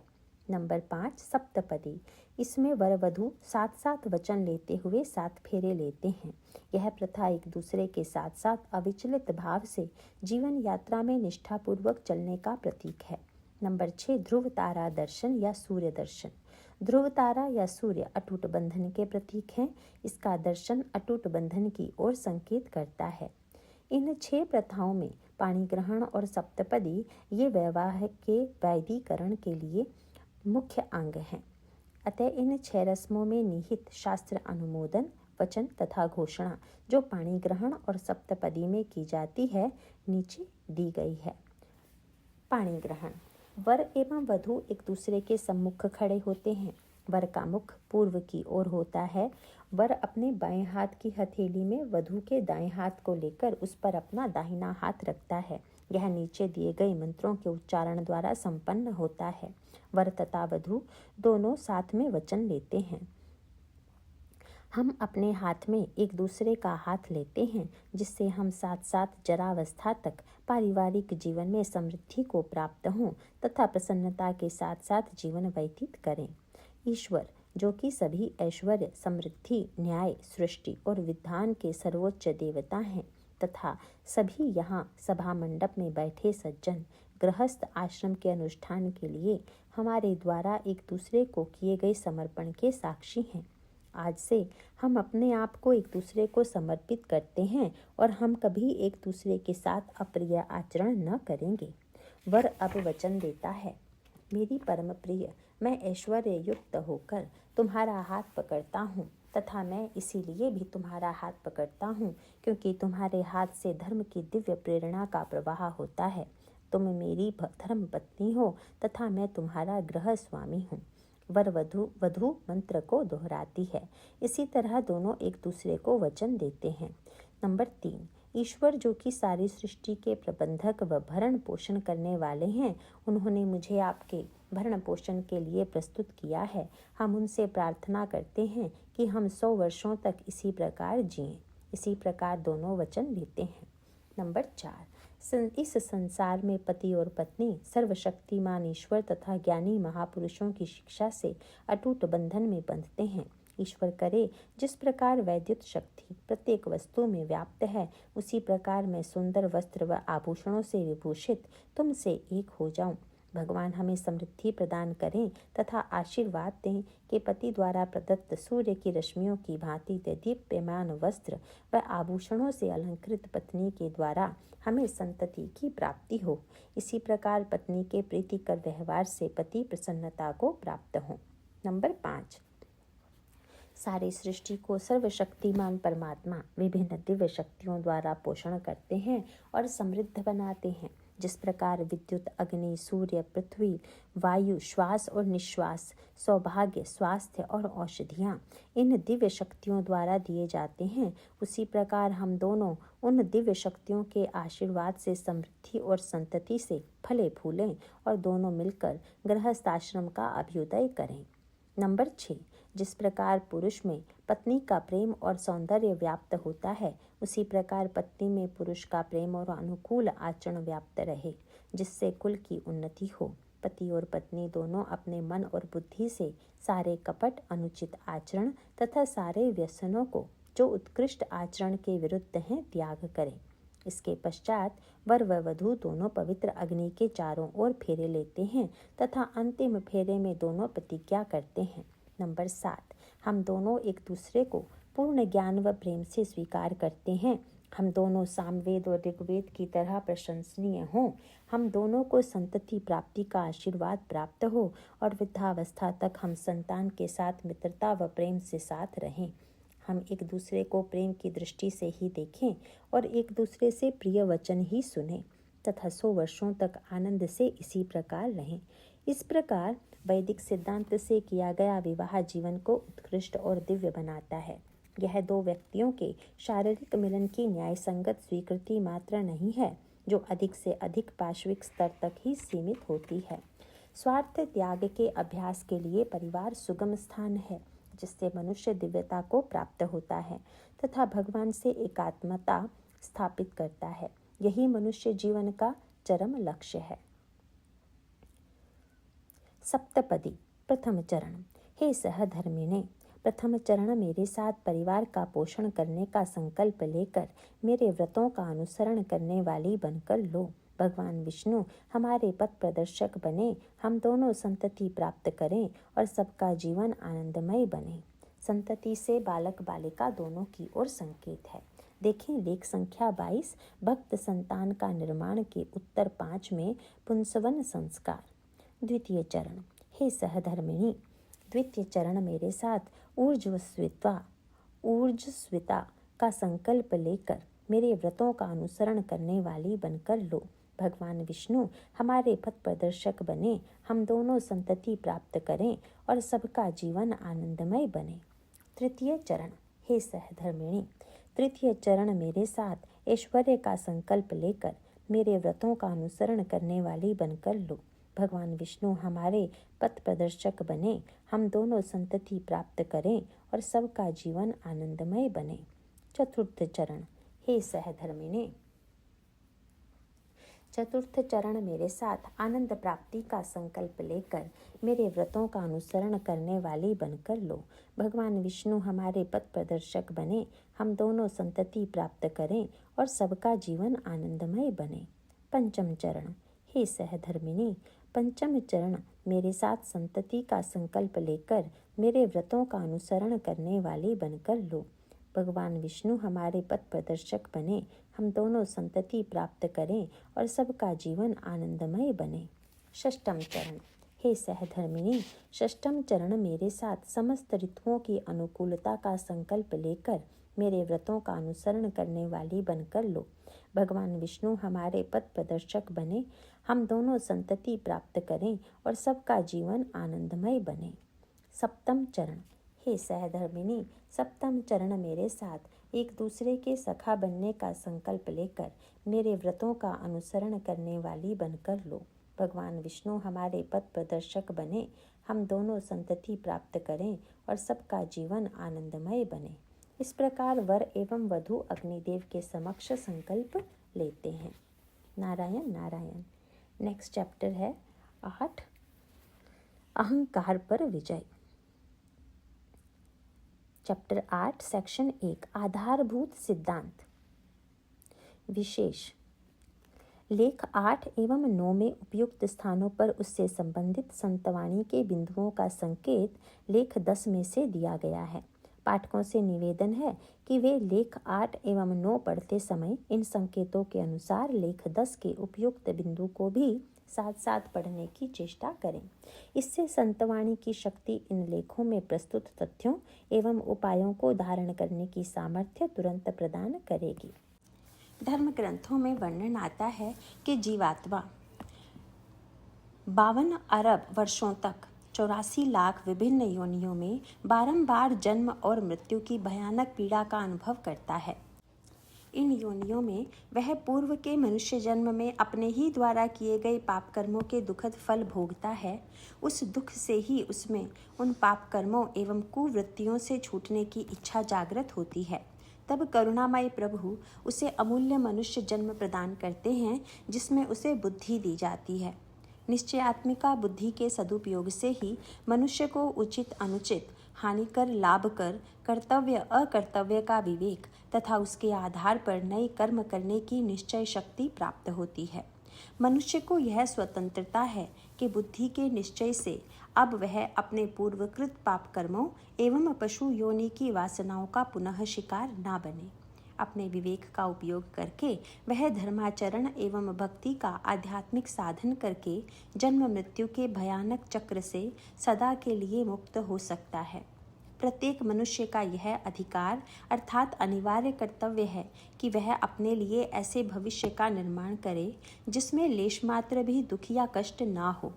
नंबर 5 सप्तपदी। इसमें वर वधू 7 वचन लेते हुए 7 फेरे लेते हैं। यह प्रथा एक दूसरे के साथ साथ अविचलित भाव से जीवन यात्रा में निष्ठापूर्वक चलने का प्रतीक है। नंबर 6 ध्रुव तारा दर्शन या सूर्य दर्शन। ध्रुव तारा या सूर्य अटूट बंधन के प्रतीक हैं। इसका दर्शन अटूट बंधन की ओर संकेत करता है। इन 6 प्रथाओं में पाणी ग्रहण और सप्तपदी ये विवाह के वैदिकरण के लिए मुख्य अंग हैं। अतः इन 6 रस्मों में निहित शास्त्र अनुमोदन वचन तथा घोषणा जो पाणी ग्रहण और सप्तपदी में की जाती है, नीचे दी गई है। पाणी ग्रहण। वर एवं वधू एक दूसरे के सम्मुख खड़े होते हैं। वर का मुख पूर्व की ओर होता है। वर अपने बाएं हाथ की हथेली में वधू के दाएं हाथ को लेकर उस पर अपना दाहिना हाथ रखता है। यह नीचे दिए गए मंत्रों के उच्चारण द्वारा संपन्न होता है। वर तथा वधू दोनों साथ में वचन लेते हैं। हम अपने हाथ में एक दूसरे का हाथ लेते हैं, जिससे हम साथ साथ जरावस्था तक पारिवारिक जीवन में समृद्धि को प्राप्त हों तथा प्रसन्नता के साथ साथ जीवन व्यतीत करें। ईश्वर, जो कि सभी ऐश्वर्य, समृद्धि, न्याय, सृष्टि और विधान के सर्वोच्च देवता हैं, तथा सभी यहाँ सभा मंडप में बैठे सज्जन गृहस्थ आश्रम के अनुष्ठान के लिए हमारे द्वारा एक दूसरे को किए गए समर्पण के साक्षी हैं। आज से हम अपने आप को एक दूसरे को समर्पित करते हैं और हम कभी एक दूसरे के साथ अप्रिय आचरण न करेंगे। वर अब वचन देता है, मेरी परम प्रिय, मैं ऐश्वर्य युक्त होकर तुम्हारा हाथ पकड़ता हूँ तथा मैं इसीलिए भी तुम्हारा हाथ पकड़ता हूँ क्योंकि तुम्हारे हाथ से धर्म की दिव्य प्रेरणा का प्रवाह होता है। तुम मेरी धर्म पत्नी हो तथा मैं तुम्हारा गृह स्वामी हूँ। वर वधु मंत्र को दोहराती है। इसी तरह दोनों एक दूसरे को वचन देते हैं। नंबर 3, ईश्वर जो कि सारी सृष्टि के प्रबंधक व भरण पोषण करने वाले हैं, उन्होंने मुझे आपके भरण पोषण के लिए प्रस्तुत किया है। हम उनसे प्रार्थना करते हैं कि हम 100 वर्षों तक इसी प्रकार जिएं। इसी प्रकार दोनों वचन लेते हैं। नंबर 4, इस संसार में पति और पत्नी सर्वशक्तिमान ईश्वर तथा ज्ञानी महापुरुषों की शिक्षा से अटूट बंधन में बंधते हैं। ईश्वर करे जिस प्रकार वैद्युत शक्ति प्रत्येक वस्तु में व्याप्त है, उसी प्रकार मैं सुंदर वस्त्र व आभूषणों से विभूषित तुमसे एक हो जाऊं। भगवान हमें समृद्धि प्रदान करें तथा आशीर्वाद दें कि पति द्वारा प्रदत्त सूर्य की रश्मियों की भांति दीप्यमान वस्त्र व आभूषणों से अलंकृत पत्नी के द्वारा हमें संतति की प्राप्ति हो। इसी प्रकार पत्नी के प्रीतिकर व्यवहार से पति प्रसन्नता को प्राप्त हो। नंबर 5, सारी सृष्टि को सर्वशक्तिमान परमात्मा विभिन्न दिव्य शक्तियों द्वारा पोषण करते हैं और समृद्ध बनाते हैं। जिस प्रकार विद्युत, अग्नि, सूर्य, पृथ्वी, वायु, श्वास और निश्वास, सौभाग्य, स्वास्थ्य और औषधियाँ इन दिव्य शक्तियों द्वारा दिए जाते हैं, उसी प्रकार हम दोनों उन दिव्य शक्तियों के आशीर्वाद से समृद्धि और संतति से फले फूलें और दोनों मिलकर गृहस्थाश्रम का अभ्युदय करें। नंबर 6, जिस प्रकार पुरुष में पत्नी का प्रेम और सौंदर्य व्याप्त होता है, उसी प्रकार पत्नी में पुरुष का प्रेम और अनुकूल आचरण व्याप्त रहे, जिससे कुल की उन्नति हो। पति और पत्नी दोनों अपने मन और बुद्धि से सारे कपट, अनुचित आचरण तथा सारे व्यसनों को जो उत्कृष्ट आचरण के विरुद्ध हैं त्याग करें। इसके पश्चात वर व वधू दोनों पवित्र अग्नि के चारों ओर फेरे लेते हैं तथा अंतिम फेरे में दोनों प्रतिज्ञा करते हैं। नंबर 7, हम दोनों एक दूसरे को पूर्ण ज्ञान व प्रेम से स्वीकार करते हैं। हम दोनों सामवेद और ऋग्वेद की तरह प्रशंसनीय हों। हम दोनों को संतति प्राप्ति का आशीर्वाद प्राप्त हो और वृद्धावस्था तक हम संतान के साथ मित्रता व प्रेम से साथ रहें। हम एक दूसरे को प्रेम की दृष्टि से ही देखें और एक दूसरे से प्रिय वचन ही सुने तथा 100 वर्षों तक आनंद से इसी प्रकार रहें। इस प्रकार वैदिक सिद्धांत से किया गया विवाह जीवन को उत्कृष्ट और दिव्य बनाता है। यह दो व्यक्तियों के शारीरिक मिलन की न्याय संगत स्वीकृति मात्र नहीं है, जो अधिक से अधिक पाशविक स्तर तक ही सीमित होती है। स्वार्थ त्याग के अभ्यास के लिए परिवार सुगम स्थान है, जिससे मनुष्य दिव्यता को प्राप्त होता है तथा भगवान से एकात्मता स्थापित करता है। यही मनुष्य जीवन का चरम लक्ष्य है। सप्तपदी, प्रथम चरण। हे सहधर्मिणे, प्रथम चरण मेरे साथ परिवार का पोषण करने का संकल्प लेकर मेरे व्रतों का अनुसरण करने वाली बनकर लो। भगवान विष्णु हमारे पथ प्रदर्शक बने, हम दोनों संतति प्राप्त करें और सबका जीवन आनंदमय बने। संतति से बालक बालिका दोनों की ओर संकेत है। देखें लेख संख्या 22, भक्त संतान का निर्माण के उत्तर 5 में पुंसवन संस्कार। द्वितीय चरण। हे सहधर्मिणी, द्वितीय चरण मेरे साथ ऊर्जस्विता का संकल्प लेकर मेरे व्रतों का अनुसरण करने वाली बनकर लो। भगवान विष्णु हमारे पथ प्रदर्शक बने, हम दोनों संतति प्राप्त करें और सबका जीवन आनंदमय बने। तृतीय चरण। हे सहधर्मिणी, तृतीय चरण मेरे साथ ऐश्वर्य का संकल्प लेकर मेरे व्रतों का अनुसरण करने वाली बनकर लो। भगवान विष्णु हमारे पथ प्रदर्शक बने, हम दोनों संतति प्राप्त करें और सबका जीवन आनंदमय बने। चतुर्थ चरण। हे सहधर्मिणी, चतुर्थ चरण मेरे साथ आनंद प्राप्ति का संकल्प लेकर मेरे व्रतों का अनुसरण करने वाली बनकर लो। भगवान विष्णु हमारे पथ प्रदर्शक बने, हम दोनों संतति प्राप्त करें और सबका जीवन आनंदमय बने। पंचम चरण। हे सहधर्मिणी, पंचम चरण मेरे साथ संतति का संकल्प लेकर मेरे व्रतों का अनुसरण करने वाली बनकर लो। भगवान विष्णु हमारे पथ प्रदर्शक बने, हम दोनों संतति प्राप्त करें और सबका जीवन आनंदमय बने। षष्ठम चरण। हे सहधर्मिणी, षष्ठम चरण मेरे साथ समस्त ऋतुओं की अनुकूलता का संकल्प लेकर मेरे व्रतों का अनुसरण करने वाली बनकर लो। भगवान विष्णु हमारे पथ प्रदर्शक बने, हम दोनों संतति प्राप्त करें और सबका जीवन आनंदमय बने। सप्तम चरण। हे सहधर्मिणी, सप्तम चरण मेरे साथ एक दूसरे के सखा बनने का संकल्प लेकर मेरे व्रतों का अनुसरण करने वाली बनकर लो। भगवान विष्णु हमारे पथ प्रदर्शक बने, हम दोनों संतति प्राप्त करें और सबका जीवन आनंदमय बने। इस प्रकार वर एवं वधू अग्निदेव के समक्ष संकल्प लेते हैं। नारायण नारायण। नेक्स्ट चैप्टर है 8, अहंकार पर विजय। चैप्टर 8 सेक्शन 1, आधारभूत सिद्धांत। विशेष। लेख 8 एवं 9 में उपयुक्त स्थानों पर उससे संबंधित संतवाणी के बिंदुओं का संकेत लेख 10 में से दिया गया है। पाठकों से निवेदन है कि वे लेख 8 एवं 9 पढ़ते समय इन संकेतों के अनुसार लेख 10 के उपयुक्त बिंदु को भी साथ साथ पढ़ने की चेष्टा करें। इससे संतवाणी की शक्ति इन लेखों में प्रस्तुत तथ्यों एवं उपायों को धारण करने की सामर्थ्य तुरंत प्रदान करेगी। धर्म ग्रंथों में वर्णन आता है कि जीवात्मा 52 अरब वर्षों तक 84 लाख विभिन्न योनियों में बारंबार जन्म और मृत्यु की भयानक पीड़ा का अनुभव करता है। इन योनियों में वह पूर्व के मनुष्य जन्म में अपने ही द्वारा किए गए पाप कर्मों के दुखद फल भोगता है। उस दुख से ही उसमें उन पाप कर्मों एवं कुवृत्तियों से छूटने की इच्छा जागृत होती है। तब करुणामय प्रभु उसे अमूल्य मनुष्य जन्म प्रदान करते हैं, जिसमें उसे बुद्धि दी जाती है। निश्चयात्मिका बुद्धि के सदुपयोग से ही मनुष्य को उचित अनुचित, हानिकर लाभकर, कर्तव्य अकर्तव्य का विवेक तथा उसके आधार पर नए कर्म करने की निश्चय शक्ति प्राप्त होती है। मनुष्य को यह स्वतंत्रता है कि बुद्धि के निश्चय से अब वह अपने पूर्वकृत पाप कर्मों एवं पशु योनि की वासनाओं का पुनः शिकार ना बने। अपने विवेक का उपयोग करके वह धर्माचरण एवं भक्ति का आध्यात्मिक साधन करके जन्म मृत्यु के भयानक चक्र से सदा के लिए मुक्त हो सकता है। प्रत्येक मनुष्य का यह अधिकार अर्थात अनिवार्य कर्तव्य है कि वह अपने लिए ऐसे भविष्य का निर्माण करे जिसमें लेश मात्र भी दुख या कष्ट ना हो।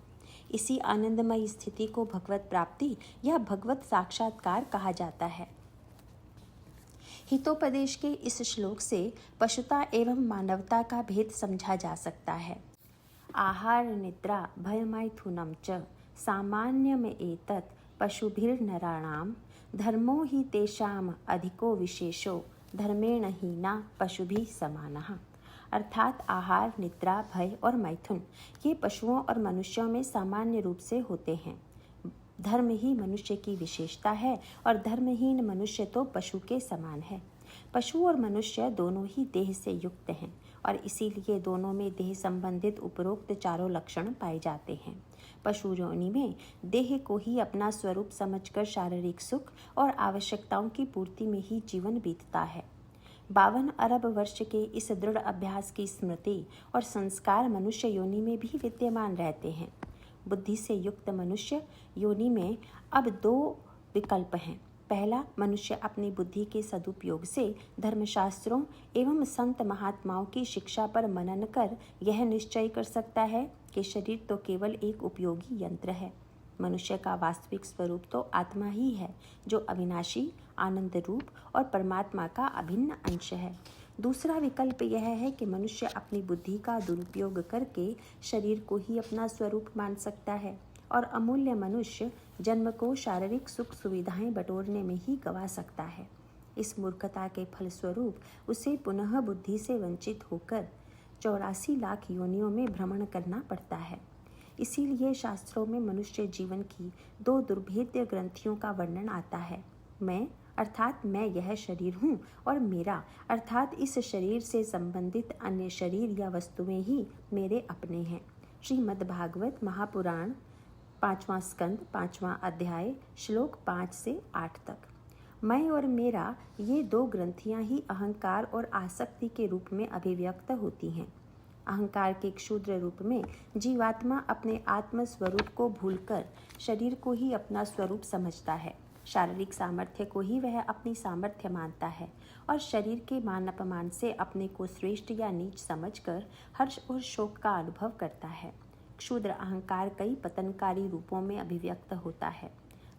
इसी आनंदमयी स्थिति को भगवत प्राप्ति या भगवत साक्षात्कार कहा जाता है। हितोपदेश के इस श्लोक से पशुता एवं मानवता का भेद समझा जा सकता है। आहार निद्रा भयमैथुनं च सामान्यम एतत् पशुभिर्नराणां धर्मो हि तेषाम् अधिको विशेषो धर्मेण हीना पशुभिः समानः। अर्थात आहार, निद्रा, भय और मैथुन ये पशुओं और मनुष्यों में सामान्य रूप से होते हैं। धर्म ही मनुष्य की विशेषता है और धर्महीन मनुष्य तो पशु के समान है। पशु और मनुष्य दोनों ही देह से युक्त हैं और इसीलिए दोनों में देह संबंधित उपरोक्त चारों लक्षण पाए जाते हैं। पशु योनि में देह को ही अपना स्वरूप समझकर शारीरिक सुख और आवश्यकताओं की पूर्ति में ही जीवन बीतता है। 52 अरब वर्ष के इस दृढ़ अभ्यास की स्मृति और संस्कार मनुष्य योनि में भी विद्यमान रहते हैं। बुद्धि से युक्त मनुष्य योनि में अब 2 विकल्प हैं। पहला, मनुष्य अपनी बुद्धि के सदुपयोग से धर्मशास्त्रों एवं संत महात्माओं की शिक्षा पर मनन कर यह निश्चय कर सकता है कि शरीर तो केवल एक उपयोगी यंत्र है। मनुष्य का वास्तविक स्वरूप तो आत्मा ही है, जो अविनाशी, आनंद रूप और परमात्मा का अभिन्न अंश है। दूसरा विकल्प यह है कि मनुष्य अपनी बुद्धि का दुरुपयोग करके शरीर को ही अपना स्वरूप मान सकता है और अमूल्य मनुष्य जन्म को शारीरिक सुख सुविधाएं बटोरने में ही गवा सकता है। इस मूर्खता के फलस्वरूप उसे पुनः बुद्धि से वंचित होकर 84 लाख योनियों में भ्रमण करना पड़ता है। इसीलिए शास्त्रों में मनुष्य जीवन की 2 दुर्भेद्य ग्रंथियों का वर्णन आता है। मैं अर्थात मैं यह शरीर हूँ और मेरा अर्थात इस शरीर से संबंधित अन्य शरीर या वस्तुएं ही मेरे अपने हैं। श्रीमद्भागवत महापुराण 5वां स्कंद 5वां अध्याय श्लोक 5 से 8 तक। मैं और मेरा ये दो ग्रंथियां ही अहंकार और आसक्ति के रूप में अभिव्यक्त होती हैं। अहंकार के क्षुद्र रूप में जीवात्मा अपने आत्म स्वरूप को भूलकर शरीर को ही अपना स्वरूप समझता है। शारीरिक सामर्थ्य को ही वह अपनी सामर्थ्य मानता है और शरीर के मान अपमान से अपने को श्रेष्ठ या नीच समझकर हर्ष और शोक का अनुभव करता है। क्षुद्र अहंकार कई पतनकारी रूपों में अभिव्यक्त होता है।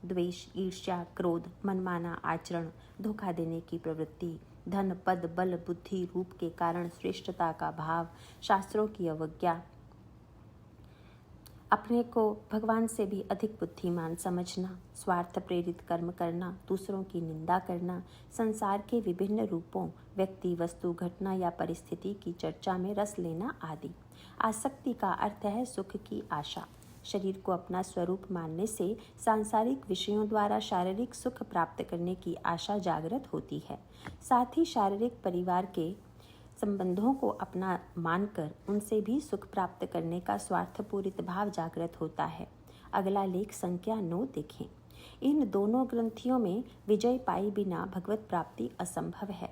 द्वेष, ईर्ष्या, क्रोध, मनमाना आचरण, धोखा देने की प्रवृत्ति, धन, पद, बल, बुद्धि रूप के कारण श्रेष्ठता का भाव, शास्त्रों की अवज्ञा, अपने को भगवान से भी अधिक बुद्धिमान समझना, स्वार्थ प्रेरित कर्म करना, दूसरों की निंदा करना, संसार के विभिन्न रूपों, व्यक्ति, वस्तु, घटना या परिस्थिति की चर्चा में रस लेना आदि। आसक्ति का अर्थ है सुख की आशा। शरीर को अपना स्वरूप मानने से सांसारिक विषयों द्वारा शारीरिक सुख प्राप्त करने की आशा जागृत होती है। साथ ही शारीरिक परिवार के संबंधों को अपना मानकर उनसे भी सुख प्राप्त करने का स्वार्थपूरित भाव जागृत होता है। अगला लेख संख्या 9 देखें। इन दोनों ग्रंथियों में विजय पाए बिना भगवत प्राप्ति असंभव है।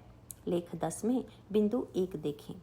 लेख 10 में बिंदु 1 देखें।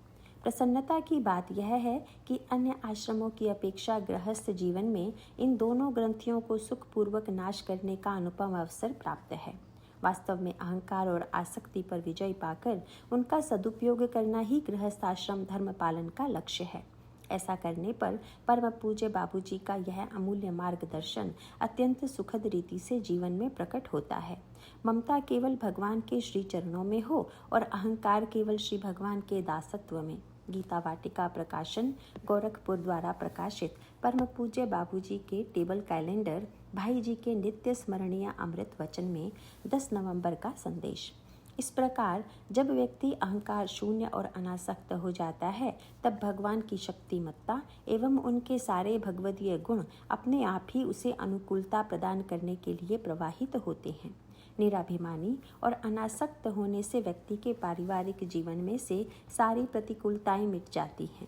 प्रसन्नता की बात यह है कि अन्य आश्रमों की अपेक्षा गृहस्थ जीवन में इन दोनों ग्रंथियों को सुखपूर्वक नाश करने का अनुपम अवसर प्राप्त है। वास्तव में अहंकार और आसक्ति पर विजय पाकर उनका सदुपयोग करना ही गृहस्थ आश्रम धर्म पालन का लक्ष्य है। ऐसा करने पर परम पूज्य बाबूजी का यह अमूल्य मार्गदर्शन अत्यंत सुखद रीति से जीवन में प्रकट होता है। ममता केवल भगवान के श्री चरणों में हो और अहंकार केवल श्री भगवान के दासत्व में। गीता वाटिका प्रकाशन गोरखपुर द्वारा प्रकाशित परम पूज्य बाबूजी के टेबल कैलेंडर भाई जी के नित्य स्मरणीय अमृत वचन में 10 नवंबर का संदेश। इस प्रकार जब व्यक्ति अहंकार शून्य और अनासक्त हो जाता है तब भगवान की शक्तिमत्ता एवं उनके सारे भगवदीय गुण अपने आप ही उसे अनुकूलता प्रदान करने के लिए प्रवाहित होते हैं। निराभिमानी और अनासक्त होने से व्यक्ति के पारिवारिक जीवन में से सारी प्रतिकूलताएं मिट जाती हैं।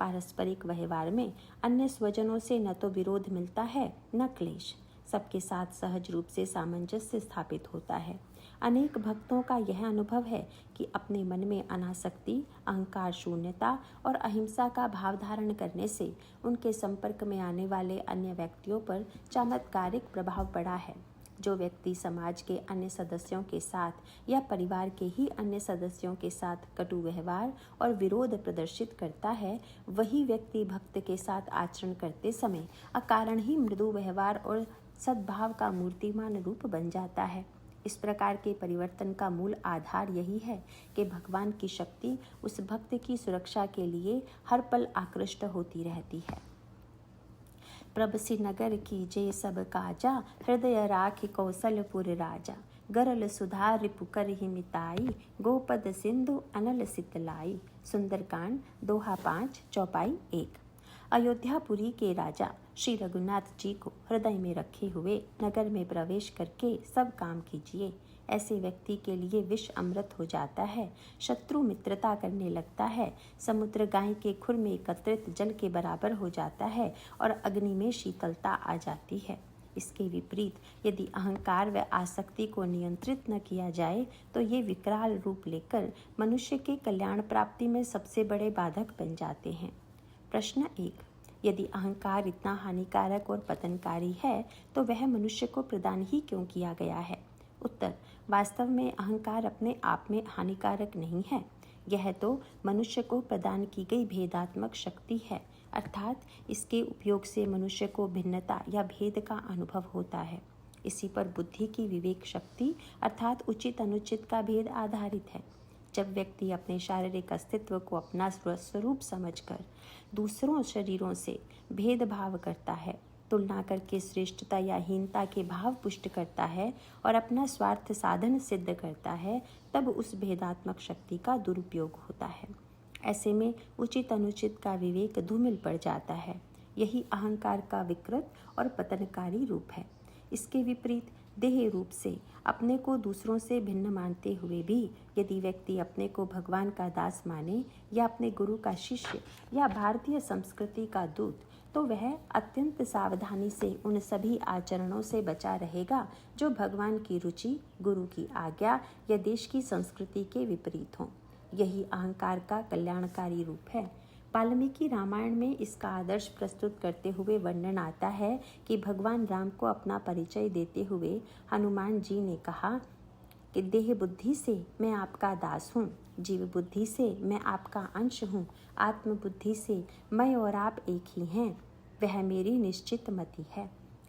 पारस्परिक व्यवहार में अन्य स्वजनों से न तो विरोध मिलता है न क्लेश। सबके साथ सहज रूप से सामंजस्य स्थापित होता है। अनेक भक्तों का यह अनुभव है कि अपने मन में अनासक्ति, अहंकार शून्यता और अहिंसा का भाव धारण करने से उनके संपर्क में आने वाले अन्य व्यक्तियों पर चमत्कारिक प्रभाव पड़ा है। जो व्यक्ति समाज के अन्य सदस्यों के साथ या परिवार के ही अन्य सदस्यों के साथ कटु व्यवहार और विरोध प्रदर्शित करता है, वही व्यक्ति भक्त के साथ आचरण करते समय अकारण ही मृदु व्यवहार और सद्भाव का मूर्तिमान रूप बन जाता है। इस प्रकार के परिवर्तन का मूल आधार यही है कि भगवान की शक्ति उस भक्त की सुरक्षा के लिए हर पल आकृष्ट होती रहती है। प्रभसी नगर की जय सब काजा, हृदय राखि कौशलपुर राजा। गरल सुधार रिपुकर ही मिताई, गोपद सिंधु अनल सितलाई। सुंदरकांड दोहा 5 चौपाई 1। अयोध्यापुरी के राजा श्री रघुनाथ जी को हृदय में रखे हुए नगर में प्रवेश करके सब काम कीजिए। ऐसे व्यक्ति के लिए विष अमृत हो जाता है, शत्रु मित्रता करने लगता है, समुद्र गाय के खुर में एकत्रित जल के बराबर हो जाता है और अग्नि में शीतलता आ जाती है। इसके विपरीत यदि अहंकार व आसक्ति को नियंत्रित न किया जाए तो ये विकराल रूप लेकर मनुष्य के कल्याण प्राप्ति में सबसे बड़े बाधक बन जाते हैं। प्रश्न 1। यदि अहंकार इतना हानिकारक और पतनकारी है तो वह मनुष्य को प्रदान ही क्यों किया गया है? उत्तर। वास्तव में अहंकार अपने आप में हानिकारक नहीं है। यह तो मनुष्य को प्रदान की गई भेदात्मक शक्ति है, अर्थात इसके उपयोग से मनुष्य को भिन्नता या भेद का अनुभव होता है। इसी पर बुद्धि की विवेक शक्ति अर्थात उचित अनुचित का भेद आधारित है। जब व्यक्ति अपने शारीरिक अस्तित्व को अपना स्वरूप समझकर दूसरों शरीरों से भेदभाव करता है, तुलना करके श्रेष्ठता या हीनता के भाव पुष्ट करता है और अपना स्वार्थ साधन सिद्ध करता है, तब उस भेदात्मक शक्ति का दुरुपयोग होता है। ऐसे में उचित अनुचित का विवेक धूमिल पड़ जाता है। यही अहंकार का विकृत और पतनकारी रूप है। इसके विपरीत देह रूप से अपने को दूसरों से भिन्न मानते हुए भी यदि व्यक्ति अपने को भगवान का दास माने या अपने गुरु का शिष्य या भारतीय संस्कृति का दूत तो वह अत्यंत सावधानी से उन सभी आचरणों से बचा रहेगा जो भगवान की रुचि, गुरु की आज्ञा या देश की संस्कृति के विपरीत हों। यही अहंकार का कल्याणकारी रूप है। वाल्मीकि रामायण में इसका आदर्श प्रस्तुत करते हुए वर्णन आता है कि भगवान राम को अपना परिचय देते हुए हनुमान जी ने कहा कि देह बुद्धि से मैं आपका दास हूँ, जीव बुद्धि से मैं आपका अंश हूँ, आत्म बुद्धि से मैं और आप एक ही हैं, वह मेरी निश्चित मति है।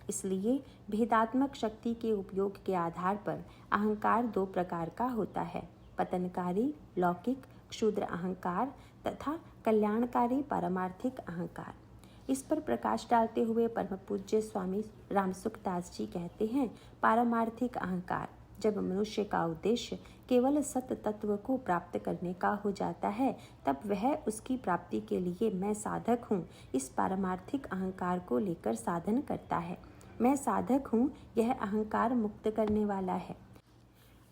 इसलिए भेदात्मक शक्ति के उपयोग के आधार पर अहंकार दो प्रकार का होता है, पतनकारी लौकिक क्षुद्र अहंकार तथा कल्याणकारी पारमार्थिक अहंकार। इस पर प्रकाश डालते हुए परम पूज्य स्वामी रामसुखदास जी कहते हैं, पारमार्थिक अहंकार जब मनुष्य का उद्देश्य केवल सत्य तत्व को प्राप्त करने का हो जाता है, तब वह उसकी प्राप्ति के लिए मैं साधक हूँ इस पारमार्थिक अहंकार को लेकर साधन करता है। मैं साधक हूँ, यह अहंकार मुक्त करने वाला है।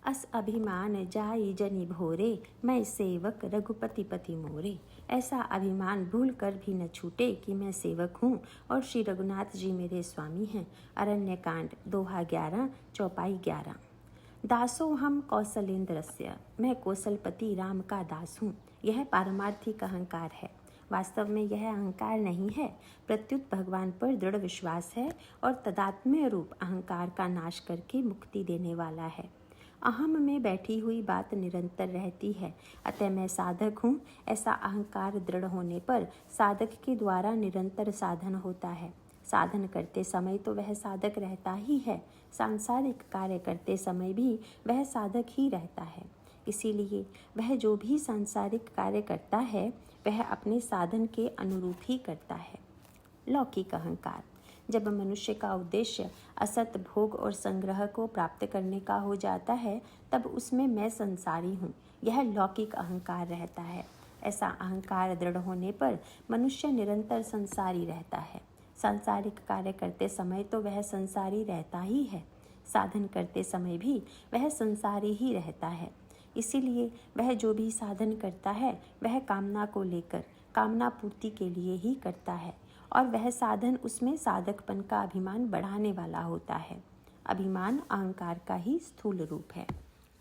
अस अभिमान जाई जनि भोरे, मैं सेवक रघुपति पति मोरे। ऐसा अभिमान भूल कर भी न छूटे कि मैं सेवक हूँ और श्री रघुनाथ जी मेरे स्वामी हैं। अरण्यकांड दोहा 11 चौपाई 11। दासो हम कौशलेंद्रस्य, मैं कौशलपति राम का दास हूँ। यह पारमार्थिक अहंकार है। वास्तव में यह अहंकार नहीं है, प्रत्युत भगवान पर दृढ़ विश्वास है और तदात्म्य रूप अहंकार का नाश करके मुक्ति देने वाला है। अहम में बैठी हुई बात निरंतर रहती है, अतः मैं साधक हूँ ऐसा अहंकार दृढ़ होने पर साधक के द्वारा निरंतर साधन होता है। साधन करते समय तो वह साधक रहता ही है, सांसारिक कार्य करते समय भी वह साधक ही रहता है। इसीलिए वह जो भी सांसारिक कार्य करता है वह अपने साधन के अनुरूप ही करता है। लौकिक अहंकार जब मनुष्य का उद्देश्य असत भोग और संग्रह को प्राप्त करने का हो जाता है, तब उसमें मैं संसारी हूँ, यह लौकिक अहंकार रहता है। ऐसा अहंकार दृढ़ होने पर मनुष्य निरंतर संसारी रहता है। सांसारिक कार्य करते समय तो वह संसारी रहता ही है, साधन करते समय भी वह संसारी ही रहता है। इसीलिए वह जो भी साधन करता है वह कामना को लेकर, कामना पूर्ति के लिए ही करता है और वह साधन उसमें साधकपन का अभिमान बढ़ाने वाला होता है। अभिमान अहंकार का ही स्थूल रूप है।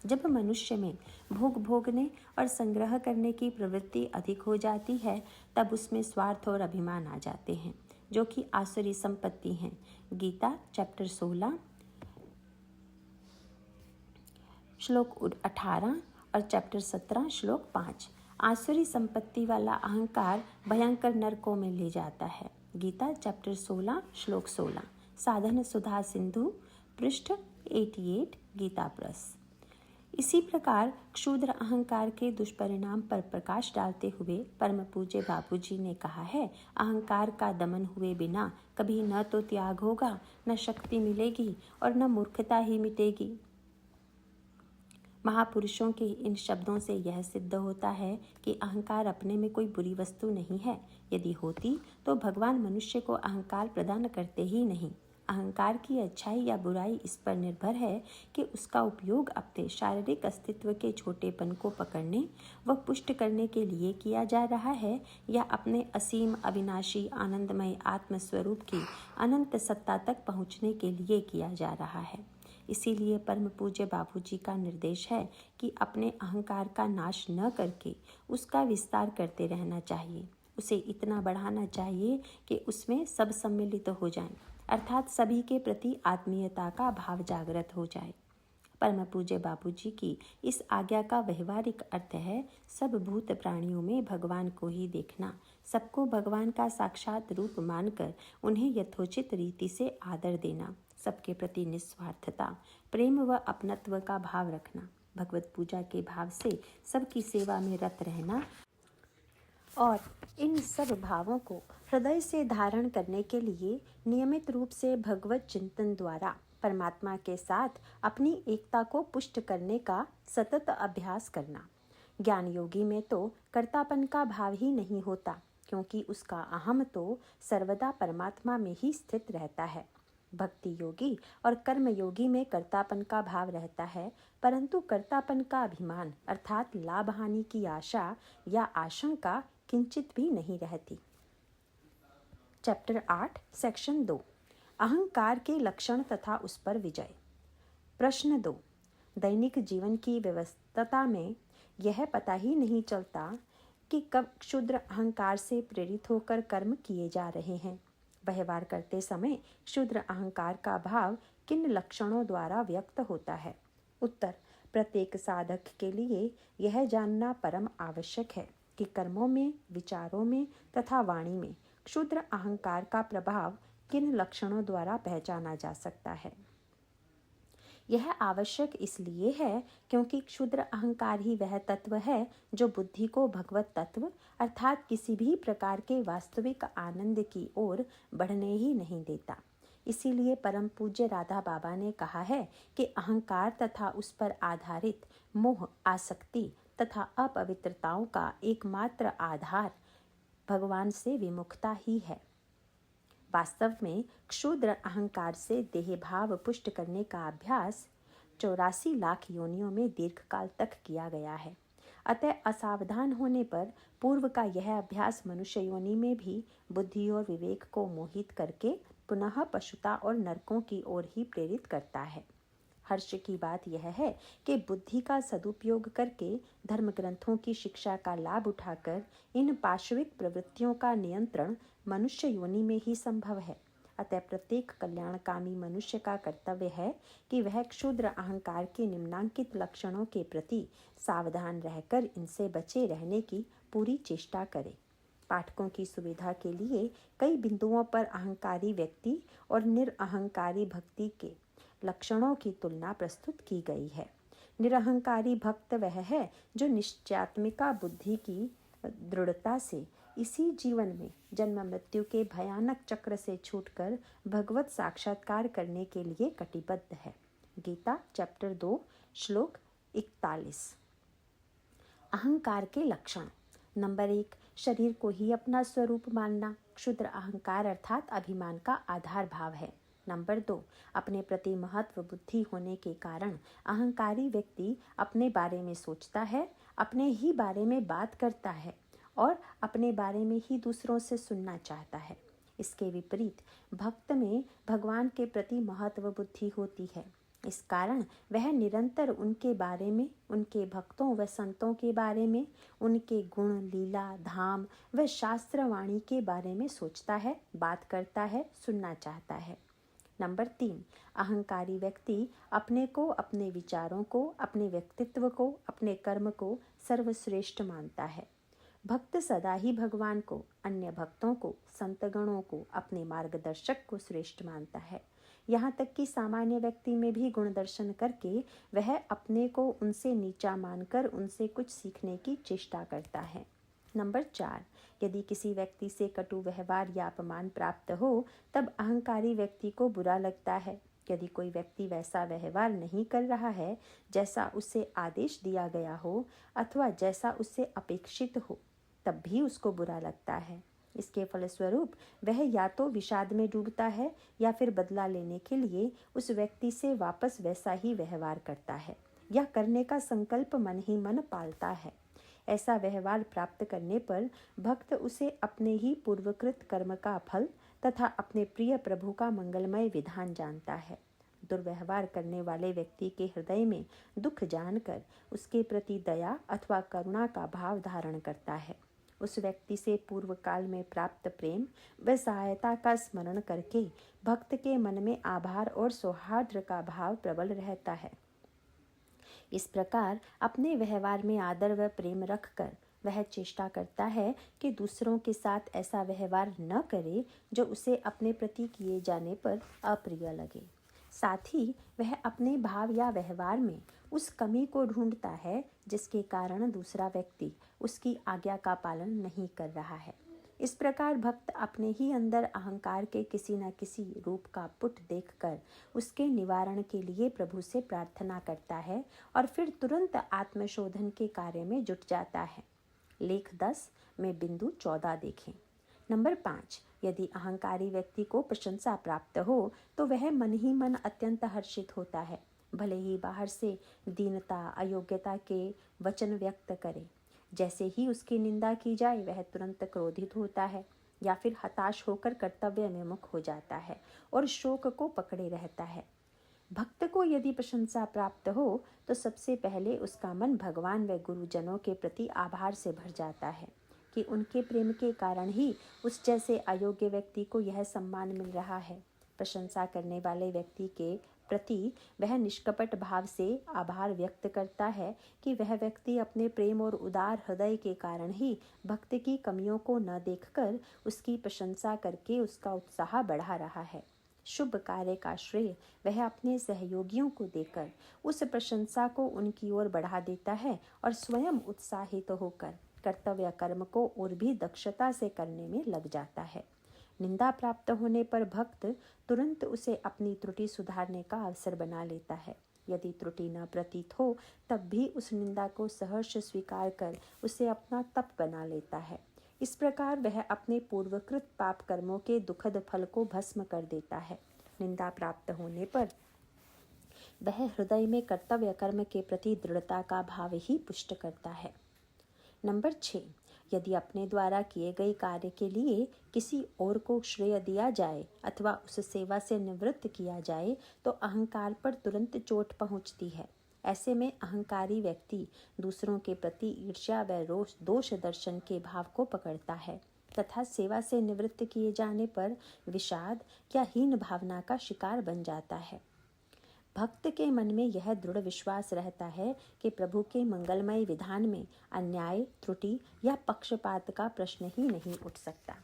जब मनुष्य में भोग भोगने और संग्रह करने की प्रवृत्ति अधिक हो जाती है, तब उसमें स्वार्थ और अभिमान आ जाते हैं, जो कि आसुरी संपत्ति हैं। गीता चैप्टर 16 श्लोक 18 और चैप्टर 17 श्लोक 5। आसुरी संपत्ति वाला अहंकार भयंकर नरकों में ले जाता है। गीता चैप्टर 16 श्लोक 16। साधन सुधा सिंधु पृष्ठ 88 गीता प्रेस। इसी प्रकार क्षुद्र अहंकार के दुष्परिणाम पर प्रकाश डालते हुए परम पूज्य बापूजी ने कहा है, अहंकार का दमन हुए बिना कभी न तो त्याग होगा, न शक्ति मिलेगी और न मूर्खता ही मिटेगी। महापुरुषों के इन शब्दों से यह सिद्ध होता है कि अहंकार अपने में कोई बुरी वस्तु नहीं है। यदि होती तो भगवान मनुष्य को अहंकार प्रदान करते ही नहीं। अहंकार की अच्छाई या बुराई इस पर निर्भर है कि उसका उपयोग अपने शारीरिक अस्तित्व के छोटेपन को पकड़ने व पुष्ट करने के लिए किया जा रहा है या अपने असीम अविनाशी आनंदमय आत्मस्वरूप की अनंत सत्ता तक पहुँचने के लिए किया जा रहा है। इसीलिए परम पूज्य बापूजी का निर्देश है कि अपने अहंकार का नाश न करके उसका विस्तार करते रहना चाहिए। उसे इतना बढ़ाना चाहिए कि उसमें सब सम्मिलित हो जाएं, अर्थात सभी के प्रति आत्मीयता का भाव जागृत हो जाए। परम पूज्य बापूजी की इस आज्ञा का व्यवहारिक अर्थ है सब भूत प्राणियों में भगवान को ही देखना, सबको भगवान का साक्षात रूप मानकर उन्हें यथोचित रीति से आदर देना, सबके प्रति निस्वार्थता, प्रेम व अपनत्व का भाव रखना, भगवत पूजा के भाव से सबकी सेवा में रत रहना और इन सब भावों को हृदय से धारण करने के लिए नियमित रूप से भगवत चिंतन द्वारा परमात्मा के साथ अपनी एकता को पुष्ट करने का सतत अभ्यास करना। ज्ञान योगी में तो कर्तापन का भाव ही नहीं होता, क्योंकि उसका अहम तो सर्वदा परमात्मा में ही स्थित रहता है। भक्ति योगी और कर्म योगी में कर्तापन का भाव रहता है, परंतु कर्तापन का अभिमान अर्थात लाभ हानि की आशा या आशंका किंचित भी नहीं रहती। चैप्टर 8 सेक्शन 2 अहंकार के लक्षण तथा उस पर विजय। प्रश्न 2। दैनिक जीवन की व्यस्तता में यह पता ही नहीं चलता कि कब क्षुद्र अहंकार से प्रेरित होकर कर्म किए जा रहे हैं। व्यवहार करते समय क्षुद्र अहंकार का भाव किन लक्षणों द्वारा व्यक्त होता है? उत्तर। प्रत्येक साधक के लिए यह जानना परम आवश्यक है कि कर्मों में, विचारों में तथा वाणी में क्षुद्र अहंकार का प्रभाव किन लक्षणों द्वारा पहचाना जा सकता है। यह आवश्यक इसलिए है क्योंकि क्षुद्र अहंकार ही वह तत्व है जो बुद्धि को भगवत तत्व अर्थात किसी भी प्रकार के वास्तविक आनंद की ओर बढ़ने ही नहीं देता। इसीलिए परम पूज्य राधा बाबा ने कहा है कि अहंकार तथा उस पर आधारित मोह, आसक्ति तथा अपवित्रताओं का एकमात्र आधार भगवान से विमुखता ही है। वास्तव में क्षुद्र अहंकार से देह भाव पुष्ट करने का अभ्यास 84 लाख योनियों में दीर्घकाल तक किया गया है। अतः असावधान होने पर पूर्व का यह अभ्यास मनुष्य योनि में भी बुद्धि और विवेक को मोहित करके पुनः पशुता और नरकों की ओर ही प्रेरित करता है। हर्ष की बात यह है कि बुद्धि का सदुपयोग करके धर्म ग्रंथों की शिक्षा का लाभ उठाकर इन पाशविक प्रवृत्तियों का नियंत्रण मनुष्य योनि में ही संभव है। अतः प्रत्येक कल्याणकामी मनुष्य का कर्तव्य है कि वह क्षुद्र अहंकार के निम्नांकित लक्षणों के प्रति सावधान रहकर इनसे बचे रहने की पूरी चेष्टा करे। पाठकों की सुविधा के लिए कई बिंदुओं पर अहंकारी व्यक्ति और निरअहंकारी भक्ति के लक्षणों की तुलना प्रस्तुत की गई है। निरअहंकारी भक्त वह है जो निश्चयात्मिका बुद्धि की दृढ़ता से इसी जीवन में जन्म मृत्यु के भयानक चक्र से छूटकर भगवत साक्षात्कार करने के लिए कटिबद्ध है। गीता चैप्टर 2 श्लोक 41। अहंकार के लक्षण। नंबर 1, शरीर को ही अपना स्वरूप मानना क्षुद्र अहंकार अर्थात अभिमान का आधार भाव है। नंबर 2, अपने प्रति महत्व बुद्धि होने के कारण अहंकारी व्यक्ति अपने बारे में सोचता है, अपने ही बारे में बात करता है और अपने बारे में ही दूसरों से सुनना चाहता है। इसके विपरीत भक्त में भगवान के प्रति महत्व बुद्धि होती है। इस कारण वह निरंतर उनके बारे में, उनके भक्तों व संतों के बारे में, उनके गुण, लीला, धाम व शास्त्र वाणी के बारे में सोचता है, बात करता है, सुनना चाहता है। नंबर 3, अहंकारी व्यक्ति अपने को, अपने विचारों को, अपने व्यक्तित्व को, अपने कर्म को सर्वश्रेष्ठ मानता है। भक्त सदा ही भगवान को, अन्य भक्तों को, संतगणों को, अपने मार्गदर्शक को श्रेष्ठ मानता है। यहाँ तक कि सामान्य व्यक्ति में भी गुण दर्शन करके वह अपने को उनसे नीचा मानकर उनसे कुछ सीखने की चेष्टा करता है। नंबर 4, यदि किसी व्यक्ति से कटु व्यवहार या अपमान प्राप्त हो तब अहंकारी व्यक्ति को बुरा लगता है। यदि कोई व्यक्ति वैसा व्यवहार नहीं कर रहा है जैसा उससे आदेश दिया गया हो अथवा जैसा उससे अपेक्षित हो तब भी उसको बुरा लगता है। इसके फलस्वरूप वह या तो विषाद में डूबता है या फिर बदला लेने के लिए उस व्यक्ति से वापस वैसा ही व्यवहार करता है या करने का संकल्प मन ही मन पालता है। ऐसा व्यवहार प्राप्त करने पर भक्त उसे अपने ही पूर्वकृत कर्म का फल तथा अपने प्रिय प्रभु का मंगलमय विधान जानता है। दुर्व्यवहार करने वाले व्यक्ति के हृदय में दुख जानकर उसके प्रति दया अथवा करुणा का भाव धारण करता है। उस व्यक्ति से पूर्व काल में प्राप्त प्रेम व सहायता का स्मरण करके भक्त के मन में आभार और सौहार्द का भाव प्रबल रहता है। इस प्रकार अपने व्यवहार में आदर व प्रेम रखकर वह चेष्टा करता है कि दूसरों के साथ ऐसा व्यवहार न करे जो उसे अपने प्रति किए जाने पर अप्रिय लगे। साथ ही वह अपने भाव या व्यवहार में उस कमी को ढूंढता है जिसके कारण दूसरा व्यक्ति उसकी आज्ञा का पालन नहीं कर रहा है। इस प्रकार भक्त अपने ही अंदर अहंकार के किसी न किसी रूप का पुट देखकर उसके निवारण के लिए प्रभु से प्रार्थना करता है और फिर तुरंत आत्मशोधन के कार्य में जुट जाता है। लेख 10 में बिंदु 14 देखें। नंबर 5, यदि अहंकारी व्यक्ति को प्रशंसा प्राप्त हो तो वह मन ही मन अत्यंत हर्षित होता है, भले ही बाहर से दीनता, अयोग्यता के वचन व्यक्त करे। जैसे ही उसकी निंदा की जाए वह तुरंत क्रोधित होता है। या फिर हताश होकर कर्तव्य में मुख हो जाता है और शोक को पकड़े रहता है। भक्त को यदि प्रशंसा प्राप्त हो तो सबसे पहले उसका मन भगवान व गुरुजनों के प्रति आभार से भर जाता है कि उनके प्रेम के कारण ही उस जैसे अयोग्य व्यक्ति को यह सम्मान मिल रहा है। प्रशंसा करने वाले व्यक्ति के प्रति वह निष्कपट भाव से आभार व्यक्त करता है कि वह व्यक्ति अपने प्रेम और उदार हृदय के कारण ही भक्त की कमियों को न देखकर उसकी प्रशंसा करके उसका उत्साह बढ़ा रहा है। शुभ कार्य का श्रेय वह अपने सहयोगियों को देकर उस प्रशंसा को उनकी ओर बढ़ा देता है और स्वयं उत्साहित होकर कर्तव्य कर्म को और भी दक्षता से करने में लग जाता है। निंदा प्राप्त होने पर भक्त तुरंत उसे अपनी त्रुटि सुधारने का अवसर बना लेता है। यदि त्रुटि न प्रतीत हो तब भी उस निंदा को सहर्ष स्वीकार कर उसे अपना तप बना लेता है। इस प्रकार वह अपने पूर्वकृत पाप कर्मों के दुखद फल को भस्म कर देता है। निंदा प्राप्त होने पर वह हृदय में कर्तव्य कर्म के प्रति दृढ़ता का भाव ही पुष्ट करता है। नंबर 6, यदि अपने द्वारा किए गए कार्य के लिए किसी और को श्रेय दिया जाए अथवा उस सेवा से निवृत्त किया जाए तो अहंकार पर तुरंत चोट पहुंचती है। ऐसे में अहंकारी व्यक्ति दूसरों के प्रति ईर्ष्या व दोष दर्शन के भाव को पकड़ता है तथा सेवा से निवृत्त किए जाने पर विषाद या हीन भावना का शिकार बन जाता है। भक्त के मन में यह दृढ़ विश्वास रहता है कि प्रभु के मंगलमय विधान में अन्याय, त्रुटि या पक्षपात का प्रश्न ही नहीं उठ सकता।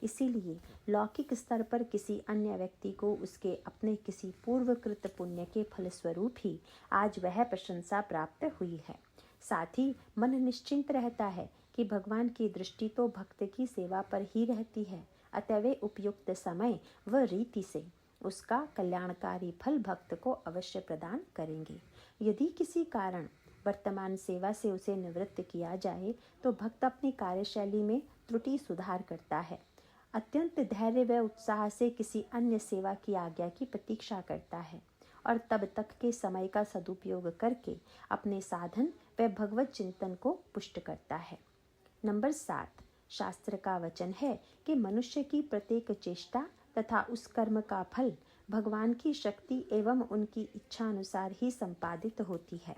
इसीलिए लौकिक स्तर पर किसी अन्य व्यक्ति को उसके अपने किसी पूर्वकृत पुण्य के फलस्वरूप ही आज वह प्रशंसा प्राप्त हुई है। साथ ही मन निश्चिंत रहता है कि भगवान की दृष्टि तो भक्त की सेवा पर ही रहती है, अतः वे उपयुक्त समय व रीति से उसका कल्याणकारी फल भक्त को अवश्य प्रदान करेंगे। यदि किसी कारण वर्तमान सेवा से उसे निवृत्त किया जाए तो भक्त अपनी कार्यशैली में त्रुटि सुधार करता है, अत्यंत धैर्य व उत्साह से किसी अन्य सेवा की आज्ञा की प्रतीक्षा करता है और तब तक के समय का सदुपयोग करके अपने साधन व भगवत चिंतन को पुष्ट करता है। नंबर 7, शास्त्र का वचन है कि मनुष्य की प्रत्येक चेष्टा तथा उस कर्म का फल भगवान की शक्ति एवं उनकी इच्छा अनुसार ही संपादित होती है।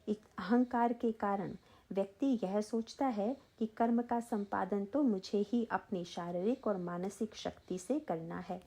अहंकार के कारण व्यक्ति यह सोचता है कि कर्म का संपादन तो मुझे ही अपनी शारीरिक और मानसिक शक्ति से करना है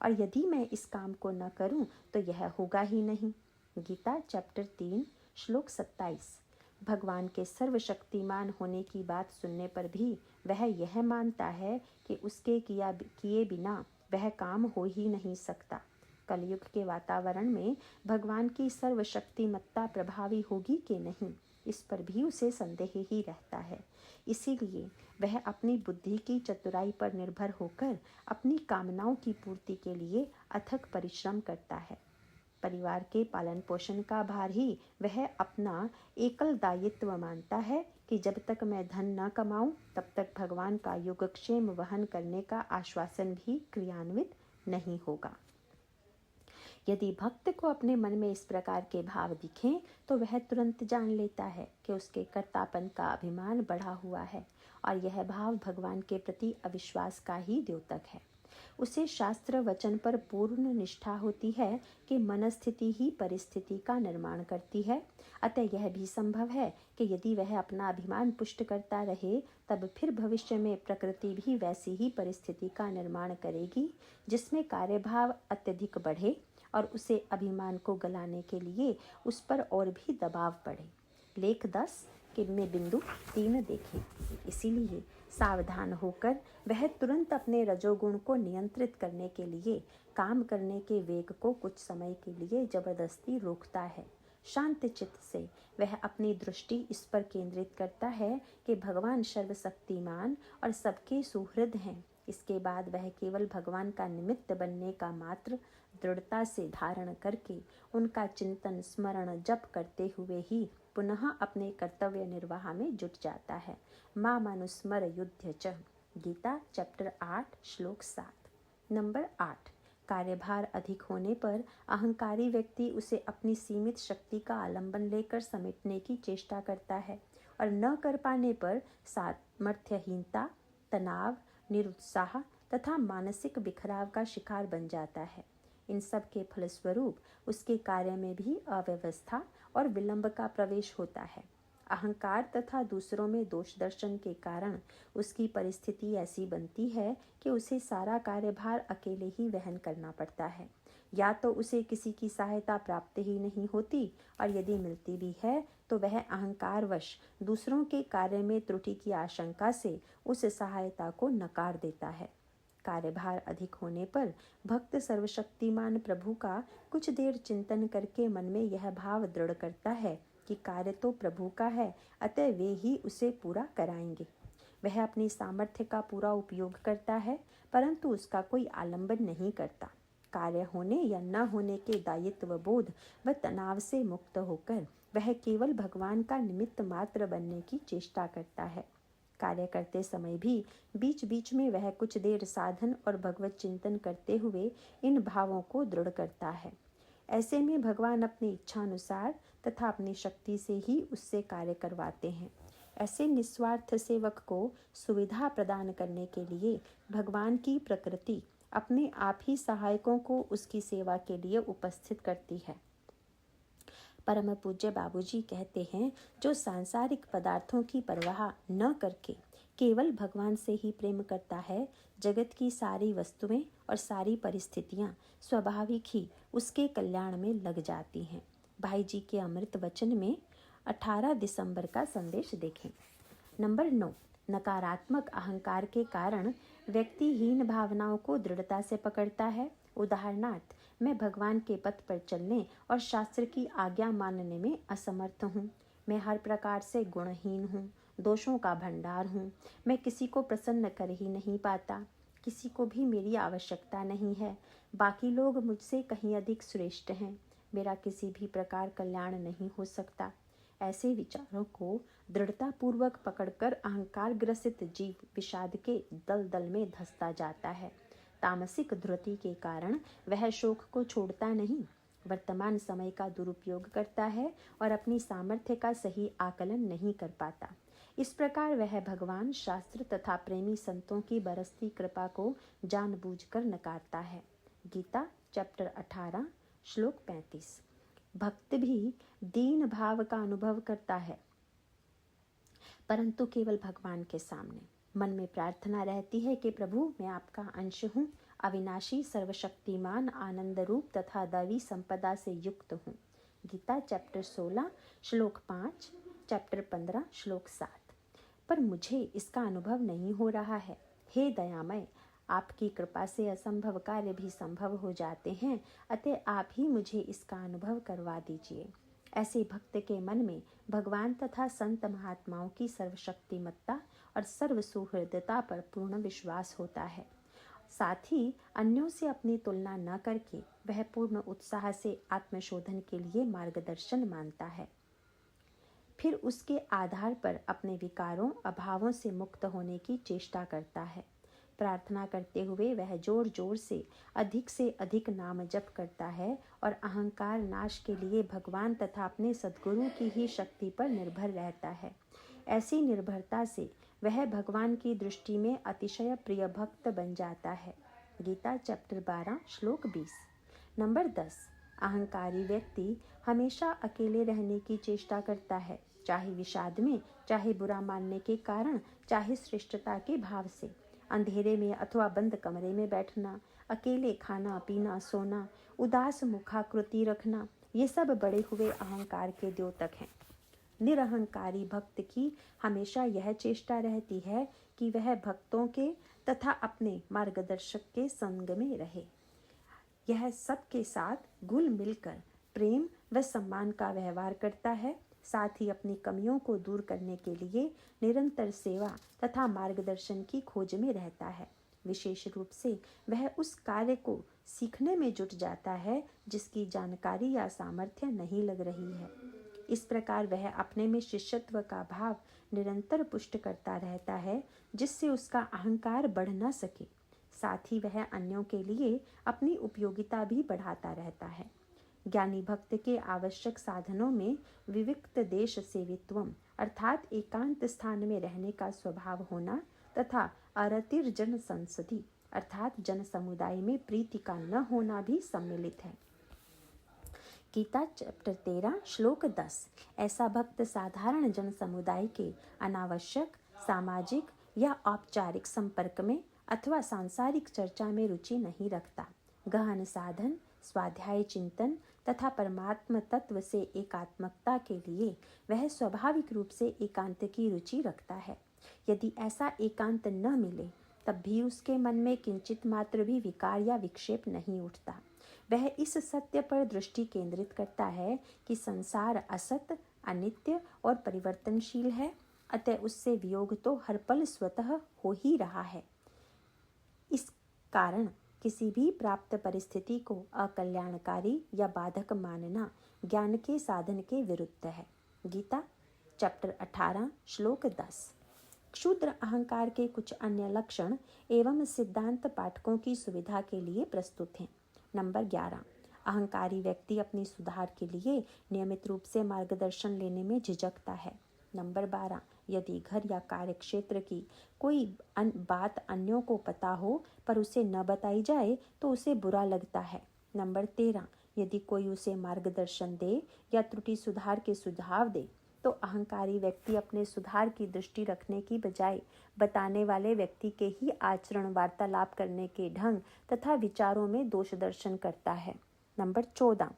और यदि मैं इस काम को न करूं तो यह होगा ही नहीं। गीता चैप्टर 3 श्लोक 27। भगवान के सर्वशक्तिमान होने की बात सुनने पर भी वह यह मानता है कि उसके किए बिना वह काम हो ही नहीं सकता। कलयुग के वातावरण में भगवान की सर्वशक्तिमत्ता प्रभावी होगी कि नहीं, इस पर भी उसे संदेह ही रहता है। इसीलिए वह अपनी बुद्धि की चतुराई पर निर्भर होकर अपनी कामनाओं की पूर्ति के लिए अथक परिश्रम करता है। परिवार के पालन पोषण का भार ही वह अपना एकल दायित्व मानता है कि जब तक मैं धन न कमाऊं तब तक भगवान का योगक्षेम वहन करने का आश्वासन भी क्रियान्वित नहीं होगा। यदि भक्त को अपने मन में इस प्रकार के भाव दिखें तो वह तुरंत जान लेता है कि उसके कर्तापन का अभिमान बढ़ा हुआ है और यह भाव भगवान के प्रति अविश्वास का ही द्योतक है। उसे शास्त्र वचन पर पूर्ण निष्ठा होती है कि मनस्थिति ही परिस्थिति का निर्माण करती है, अतः यह भी संभव है कि यदि वह अपना अभिमान पुष्ट करता रहे तब फिर भविष्य में प्रकृति भी वैसी ही परिस्थिति का निर्माण करेगी जिसमें कार्यभाव अत्यधिक बढ़े और उसे अभिमान को गलाने के लिए उस पर और भी दबाव पड़े। लेख 10 में बिंदु 3 देखें। इसीलिए सावधान होकर वह तुरंत अपने रजोगुण को नियंत्रित करने के लिए काम करने के वेग को कुछ समय के लिए जबरदस्ती रोकता है। शांत चित्त से वह अपनी दृष्टि इस पर केंद्रित करता है कि भगवान सर्वशक्तिमान और सबके सुहृद हैं। इसके बाद वह केवल भगवान का निमित्त बनने का मात्र दृढ़ता से धारण करके उनका चिंतन स्मरण जप करते हुए ही पुनः अपने कर्तव्य निर्वाह में जुट जाता है। मां मनुस्मर युद्ध च। गीता चैप्टर 8 श्लोक 7। नंबर 8, कार्यभार अधिक होने पर अहंकारी व्यक्ति उसे अपनी सीमित शक्ति का आलंबन लेकर समेटने की चेष्टा करता है और न कर पाने पर सामर्थ्यहीनता, तनाव निरुत्साह तथा मानसिक बिखराव का शिकार बन जाता है। इन सब के फलस्वरूप उसके कार्य में भी अव्यवस्था और विलंब का प्रवेश होता है। अहंकार तथा दूसरों में दोष दर्शन के कारण उसकी परिस्थिति ऐसी बनती है कि उसे सारा कार्यभार अकेले ही वहन करना पड़ता है। या तो उसे किसी की सहायता प्राप्त ही नहीं होती, और यदि मिलती भी है तो वह अहंकारवश दूसरों के कार्य में त्रुटि की आशंका से उस सहायता को नकार देता है। कार्यभार अधिक होने पर भक्त सर्वशक्तिमान प्रभु का कुछ देर चिंतन करके मन में यह भाव दृढ़ करता है कि कार्य तो प्रभु का है, अतः वे ही उसे पूरा कराएंगे। वह अपनी सामर्थ्य का पूरा उपयोग करता है, परंतु उसका कोई आलंबन नहीं करता। कार्य होने या न होने के दायित्व बोध व तनाव से मुक्त होकर वह केवल भगवान का निमित्त मात्र बनने की चेष्टा करता है। कार्य करते समय भी बीच बीच में वह कुछ देर साधन और भगवत चिंतन करते हुए इन भावों को दृढ़ करता है। ऐसे में भगवान अपनी इच्छानुसार तथा अपनी शक्ति से ही उससे कार्य करवाते हैं। ऐसे निस्वार्थ सेवक को सुविधा प्रदान करने के लिए भगवान की प्रकृति अपने आप ही सहायकों को उसकी सेवा के लिए उपस्थित करती है। परम पूज्य बाबूजी कहते हैं, जो सांसारिक पदार्थों की परवाह न करके केवल भगवान से ही प्रेम करता है, जगत की सारी वस्तुएं और सारी परिस्थितियां स्वाभाविक ही उसके कल्याण में लग जाती हैं। भाई जी के अमृत वचन में 18 दिसंबर का संदेश देखें। नंबर 9, नकारात्मक अहंकार के कारण व्यक्ति हीन भावनाओं को दृढ़ता से पकड़ता है। उदाहरणार्थ, मैं भगवान के पथ पर चलने और शास्त्र की आज्ञा मानने में असमर्थ हूँ। मैं हर प्रकार से गुणहीन हूँ, दोषों का भंडार हूँ। मैं किसी को प्रसन्न कर ही नहीं पाता, किसी को भी मेरी आवश्यकता नहीं है। बाकी लोग मुझसे कहीं अधिक श्रेष्ठ हैं, मेरा किसी भी प्रकार कल्याण नहीं हो सकता। ऐसे विचारों को दृढ़तापूर्वक पकड़कर अहंकार ग्रसित जीव विषाद के दलदल में धंसता जाता है। तामसिक धृति के कारण वह शोक को छोड़ता नहीं, वर्तमान समय का दुरुपयोग करता है और अपनी सामर्थ्य का सही आकलन नहीं कर पाता। इस प्रकार वह भगवान, शास्त्र तथा प्रेमी संतों की बरसती कृपा को जानबूझकर नकारता है। गीता चैप्टर 18 श्लोक 35। भक्त भी दीन भाव का अनुभव करता है, परंतु केवल भगवान के सामने। मन में प्रार्थना रहती है कि प्रभु, मैं आपका अंश हूँ, अविनाशी, सर्वशक्तिमान, आनंद रूप तथा दैवी संपदा से युक्त हूँ। गीता चैप्टर 16 श्लोक 5, चैप्टर 15 श्लोक 7। पर मुझे इसका अनुभव नहीं हो रहा है। हे दयामय, आपकी कृपा से असंभव कार्य भी संभव हो जाते हैं, अतः आप ही मुझे इसका अनुभव करवा दीजिए। ऐसे भक्त के मन में भगवान तथा संत महात्माओं की सर्वशक्तिमत्ता और सर्वसुहृदता पर पूर्ण विश्वास होता है। साथ ही अन्यों से अपनी तुलना न करके वह पूर्ण उत्साह से आत्मशोधन के लिए मार्गदर्शन मानता है। फिर उसके आधार पर अपने विकारों, अभावों से मुक्त होने की चेष्टा करता है। प्रार्थना करते हुए वह जोर जोर से अधिक नाम जप करता है और अहंकार नाश के लिए भगवान तथा अपने सद्गुरु की ही शक्ति पर निर्भर रहता है। ऐसी निर्भरता से वह भगवान की दृष्टि में अतिशय प्रिय भक्त बन जाता है। गीता चैप्टर 12 श्लोक 20। नंबर 10, अहंकारी व्यक्ति हमेशा अकेले रहने की चेष्टा करता है, चाहे विषाद में, चाहे बुरा मानने के कारण, चाहे श्रेष्ठता के भाव से। अंधेरे में अथवा बंद कमरे में बैठना, अकेले खाना पीना, सोना, उदास मुखाकृति रखना, ये सब बड़े हुए अहंकार के द्योतक हैं। निरहंकारी भक्त की हमेशा यह चेष्टा रहती है कि वह भक्तों के तथा अपने मार्गदर्शक के संग में रहे। यह सबके साथ घुल मिलकर प्रेम व सम्मान का व्यवहार करता है। साथ ही अपनी कमियों को दूर करने के लिए निरंतर सेवा तथा मार्गदर्शन की खोज में रहता है। विशेष रूप से वह उस कार्य को सीखने में जुट जाता है जिसकी जानकारी या सामर्थ्य नहीं लग रही है। इस प्रकार वह अपने में शिष्यत्व का भाव निरंतर पुष्ट करता रहता है, जिससे उसका अहंकार बढ़ न सके। साथ ही वह अन्यों के लिए अपनी उपयोगिता भी बढ़ाता रहता है। ज्ञानी भक्त के आवश्यक साधनों में विविक्त देश सेवित्वम अर्थात एकांत स्थान में रहने का स्वभाव होना तथा अरतिर् जन संसदि अर्थात जन समुदाय में प्रीति का न होना भी सम्मिलित है। गीता चैप्टर 13 श्लोक 10। ऐसा भक्त साधारण जन समुदाय के अनावश्यक सामाजिक या औपचारिक संपर्क में अथवा सांसारिक चर्चा में रुचि नहीं रखता। गहन साधन, स्वाध्याय, चिंतन तथा परमात्म तत्व से एकात्मकता के लिए वह स्वाभाविक रूप से एकांत की रुचि रखता है। यदि ऐसा एकांत न मिले तब भी उसके मन में किंचित मात्र भी विकार या विक्षेप नहीं उठता। वह इस सत्य पर दृष्टि केंद्रित करता है कि संसार असत, अनित्य और परिवर्तनशील है, अतः उससे वियोग तो हर पल स्वतः हो ही रहा है। इस कारण किसी भी प्राप्त परिस्थिति को अकल्याणकारी या बाधक मानना ज्ञान के साधन के विरुद्ध है। गीता चैप्टर 18 श्लोक 10। क्षुद्र अहंकार के कुछ अन्य लक्षण एवं सिद्धांत पाठकों की सुविधा के लिए प्रस्तुत हैं। नंबर 11। अहंकारी व्यक्ति अपनी सुधार के लिए नियमित रूप से मार्गदर्शन लेने में झिझकता है। नंबर 12। यदि घर या कार्य क्षेत्र की कोई बात अन्यों को पता हो पर उसे न बताई जाए तो उसे बुरा लगता है। नंबर 13। यदि कोई उसे मार्गदर्शन दे या त्रुटि सुधार के सुझाव दे तो अहंकारी व्यक्ति अपने सुधार की दृष्टि रखने की बजाय बताने वाले व्यक्ति के ही आचरण, वार्तालाप करने के ढंग तथा विचारों में दोष दर्शन करता है। नंबर 14।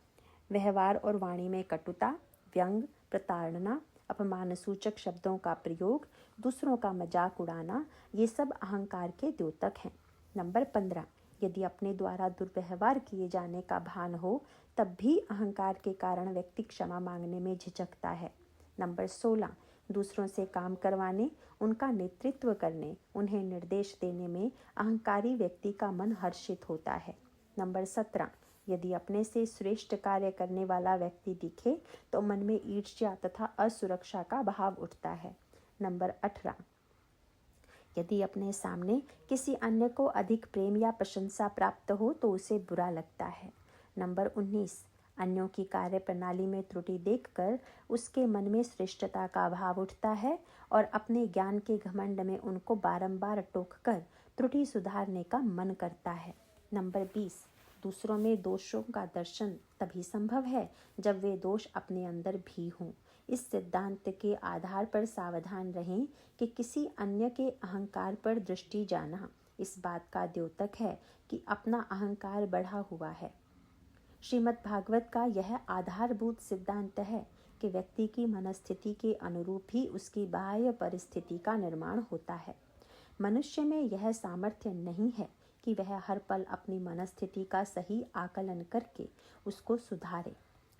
व्यवहार और वाणी में कटुता, व्यंग, प्रताड़ना, अपमान सूचक शब्दों का प्रयोग, दूसरों का मजाक उड़ाना, ये सब अहंकार के द्योतक हैं। नंबर 15। यदि अपने द्वारा दुर्व्यवहार किए जाने का भान हो तब भी अहंकार के कारण व्यक्ति क्षमा मांगने में झिझकता है। नंबर 16। दूसरों से काम करवाने, उनका नेतृत्व करने, उन्हें निर्देश देने में अहंकारी व्यक्ति का मन हर्षित होता है। नंबर 17। यदि अपने से श्रेष्ठ कार्य करने वाला व्यक्ति दिखे तो मन में ईर्ष्या तथा असुरक्षा का भाव उठता है। नंबर 18। यदि अपने सामने किसी अन्य को अधिक प्रेम या प्रशंसा प्राप्त हो तो उसे बुरा लगता है। नंबर 19। अन्यों की कार्य प्रणाली में त्रुटि देखकर उसके मन में श्रेष्ठता का भाव उठता है और अपने ज्ञान के घमंड में उनको बारंबार टोककर त्रुटि सुधारने का मन करता है। नंबर 20। दूसरों में दोषों का दर्शन तभी संभव है जब वे दोष अपने अंदर भी हों। इस सिद्धांत के आधार पर सावधान रहें कि किसी अन्य के अहंकार पर दृष्टि जाना इस बात का द्योतक है कि अपना अहंकार बढ़ा हुआ है। श्रीमद् भागवत का यह आधारभूत सिद्धांत है कि व्यक्ति की मनस्थिति के अनुरूप ही उसकी बाह्य परिस्थिति का निर्माण होता है। मनुष्य में यह सामर्थ्य नहीं है कि वह हर पल अपनी मनस्थिति का सही आकलन करके उसको सुधारे।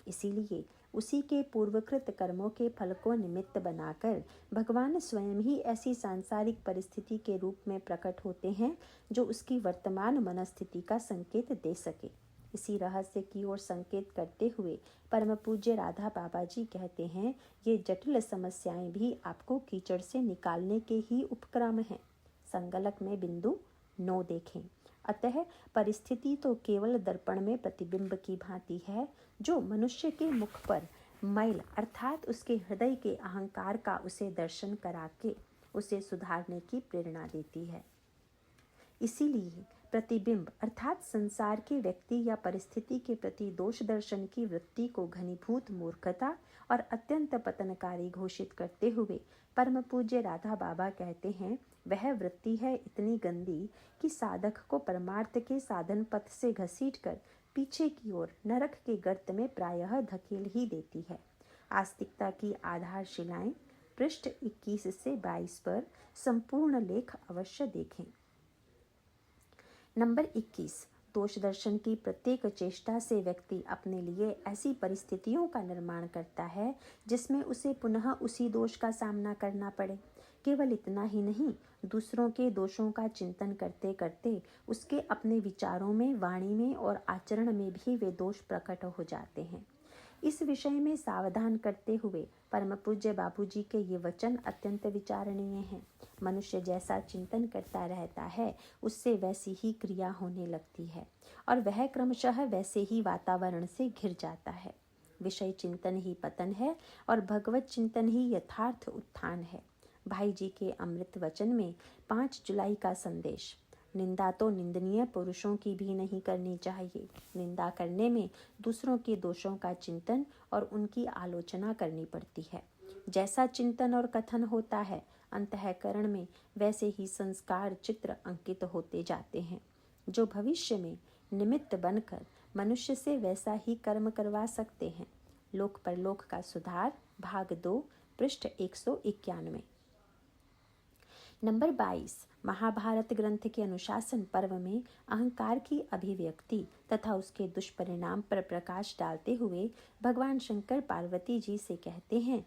इसीलिए उसी के पूर्वकृत कर्मों के फल को निमित्त बनाकर भगवान स्वयं ही ऐसी सांसारिक परिस्थिति के रूप में प्रकट होते हैं जो उसकी वर्तमान मनस्थिति का संकेत दे सके। इसी रहस्य की ओर संकेत करते हुए परम पूज्य राधा बाबा जी कहते हैं, ये जटिल समस्याएं भी आपको कीचड़ से निकालने के ही उपक्रम हैं। संगलक में बिंदु नो देखें। अतः परिस्थिति तो केवल दर्पण में प्रतिबिंब की भांति है जो मनुष्य के मुख पर मैल अर्थात उसके हृदय के अहंकार का उसे दर्शन करा के उसे सुधारने की प्रेरणा देती है। इसीलिए प्रतिबिंब अर्थात संसार के व्यक्ति या परिस्थिति के प्रति दोष दर्शन की वृत्ति को घनीभूत मूर्खता और अत्यंत पतनकारी घोषित करते हुए परम पूज्य राधा बाबा कहते हैं, वह वृत्ति है इतनी गंदी कि साधक को परमार्थ के साधन पथ से घसीटकर पीछे की ओर नरक के गर्त में प्रायः धकेल ही देती है। आस्तिकता की आधारशिलाएं पृष्ठ 21 से 22 पर संपूर्ण लेख अवश्य देखें। नंबर 21। दोष दर्शन की प्रत्येक चेष्टा से व्यक्ति अपने लिए ऐसी परिस्थितियों का निर्माण करता है जिसमें उसे पुनः उसी दोष का सामना करना पड़े। केवल इतना ही नहीं, दूसरों के दोषों का चिंतन करते करते उसके अपने विचारों में, वाणी में और आचरण में भी वे दोष प्रकट हो जाते हैं। इस विषय में सावधान करते हुए परम पूज्य बाबूजी के ये वचन अत्यंत विचारणीय हैं। मनुष्य जैसा चिंतन करता रहता है उससे वैसी ही क्रिया होने लगती है और वह क्रमशः वैसे ही वातावरण से घिर जाता है। विषय चिंतन ही पतन है और भगवत चिंतन ही यथार्थ उत्थान है। भाई जी के अमृत वचन में 5 जुलाई का संदेश। निंदा तो निंदनीय पुरुषों की भी नहीं करनी चाहिए। निंदा करने में दूसरों के दोषों का चिंतन और उनकी आलोचना करनी पड़ती है। जैसा चिंतन और कथन होता है अंतःकरण में, वैसे ही संस्कार चित्र अंकित होते जाते हैं, जो भविष्य में निमित्त बनकर मनुष्य से वैसा ही कर्म करवा सकते हैं। लोक परलोक का सुधार, भाग 2, पृष्ठ 191। नंबर 22। महाभारत ग्रंथ के अनुशासन पर्व में अहंकार की अभिव्यक्ति तथा उसके दुष्परिणाम पर प्रकाश डालते हुए भगवान शंकर पार्वती जी से कहते हैं,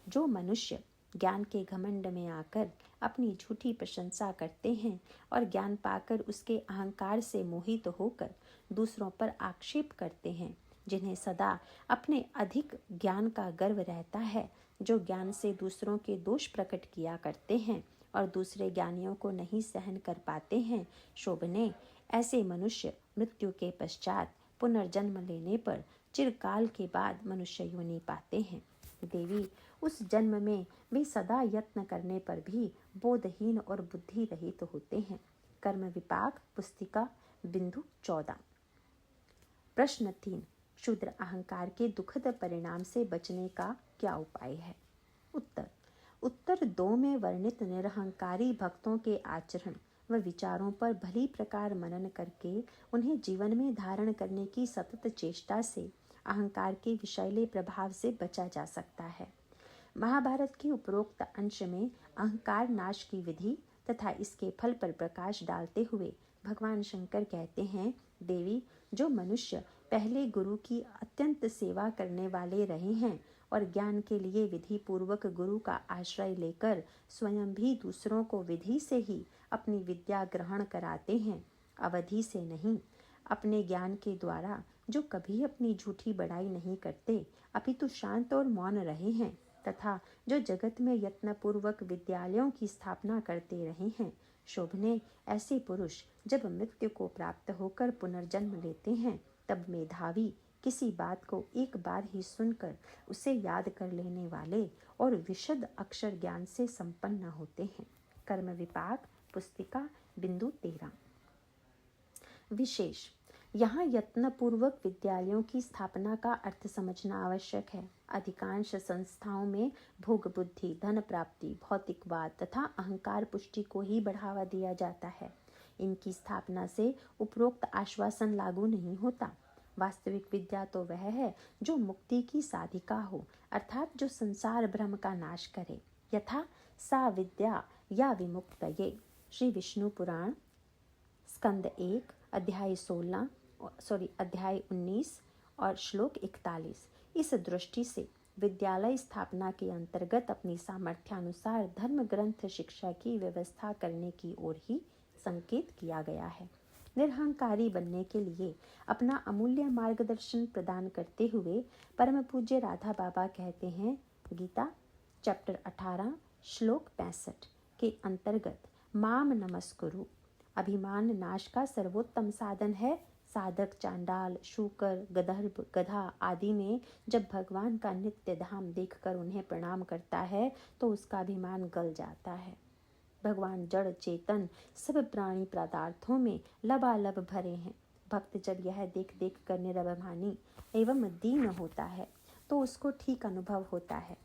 जो मनुष्य ज्ञान के घमंड में आकर अपनी झूठी प्रशंसा करते हैं और ज्ञान पाकर उसके अहंकार से मोहित होकर दूसरों पर आक्षेप करते हैं, जिन्हें सदा अपने अधिक ज्ञान का गर्व रहता है, जो ज्ञान से दूसरों के दोष प्रकट किया करते हैं और दूसरे ज्ञानियों को नहीं सहन कर पाते हैं, शोभने, ऐसे मनुष्य मृत्यु के पश्चात पुनर्जन्म लेने पर चिरकाल के बाद मनुष्य योनि पाते हैं। देवी, उस जन्म में वे सदा यत्न करने पर भी बोधहीन और बुद्धि रहित होते हैं। कर्म विपाक, पुस्तिका, बिंदु 14। प्रश्न 3। शूद्र अहंकार के दुखद परिणाम से बचने का क्या उपाय है? उत्तर 2 में वर्णित निरहंकारी भक्तों के आचरण व विचारों पर भली प्रकार मनन करके उन्हें जीवन में धारण करने की सतत चेष्टा से अहंकार के विषैले प्रभाव से बचा जा सकता है। महाभारत के उपरोक्त अंश में अहंकार नाश की विधि तथा इसके फल पर प्रकाश डालते हुए भगवान शंकर कहते हैं, देवी, जो मनुष्य पहले गुरु की अत्यंत सेवा करने वाले रहे हैं और ज्ञान के लिए विधि पूर्वक गुरु का आश्रय लेकर स्वयं भी दूसरों को विधि से ही अपनी विद्या ग्रहण कराते हैं, अवधि से नहीं, अपने ज्ञान के द्वारा, जो कभी अपनी झूठी बड़ाई नहीं करते अपितु शांत और मौन रहे हैं तथा जो जगत में यत्नपूर्वक विद्यालयों की स्थापना करते रहे हैं, शोभने, ऐसे पुरुष जब मृत्यु को प्राप्त होकर पुनर्जन्म लेते हैं, तब मेधावी, किसी बात को एक बार ही सुनकर उसे याद कर लेने वाले और विशद अक्षर ज्ञान से संपन्न होते हैं। कर्म विपाक, पुस्तिका, बिंदु 13। विशेष, यहाँ यत्नपूर्वक विद्यालयों की स्थापना का अर्थ समझना आवश्यक है। अधिकांश संस्थाओं में भोग बुद्धि, धन प्राप्ति, भौतिकवाद तथा अहंकार पुष्टि को ही बढ़ावा दिया जाता है। इनकी स्थापना से उपरोक्त आश्वासन लागू नहीं होता। वास्तविक विद्या तो वह है जो मुक्ति की साधिका हो, अर्थात जो संसार भ्रम का नाश करे। यथा सा विद्या या विमुक्तये। श्री विष्णु पुराण स्कंद 1 अध्याय 19 और श्लोक 41। इस दृष्टि से विद्यालय स्थापना के अंतर्गत अपनी सामर्थ्यानुसार धर्म ग्रंथ शिक्षा की व्यवस्था करने की ओर ही संकेत किया गया है। निरहंकारी बनने के लिए अपना अमूल्य मार्गदर्शन प्रदान करते हुए परम पूज्य राधा बाबा कहते हैं, गीता चैप्टर 18 श्लोक 65 के अंतर्गत माम नमस्कुरु। अभिमान नाश का सर्वोत्तम साधन है। साधक चांडाल, शूकर, गदर्भ, गधा आदि में जब भगवान का नित्य धाम देखकर उन्हें प्रणाम करता है तो उसका अभिमान गल जाता है। भगवान जड़ चेतन सब प्राणी पदार्थों में लबालब भरे हैं। भक्त जब यह देख देख कर निरभिमानी एवं दीन होता है तो उसको ठीक अनुभव होता है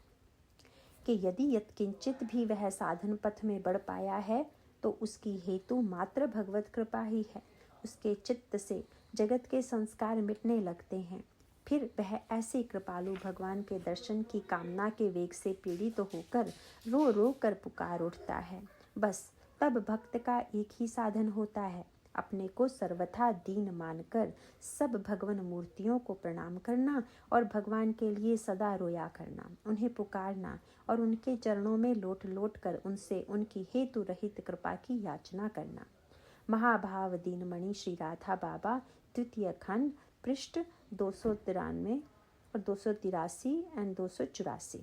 कि यदि यत्किंचित भी वह साधन पथ में बढ़ पाया है तो उसकी हेतु मात्र भगवत कृपा ही है। उसके चित्त से जगत के संस्कार मिटने लगते हैं। फिर वह ऐसे कृपालु भगवान के दर्शन की कामना के वेग से पीड़ित होकर रो रो कर पुकार उठता है। बस तब भक्त का एक ही साधन होता है, अपने को सर्वथा दीन मानकर सब भगवान मूर्तियों को प्रणाम करना और भगवान के लिए सदा रोया करना, उन्हें पुकारना और उनके चरणों में लोट लोट कर उनसे उनकी हेतु रहित कृपा की याचना करना। महाभाव दीनमणि श्री राधा बाबा, द्वितीय खंड, पृष्ठ 293 और 283 एंड 284।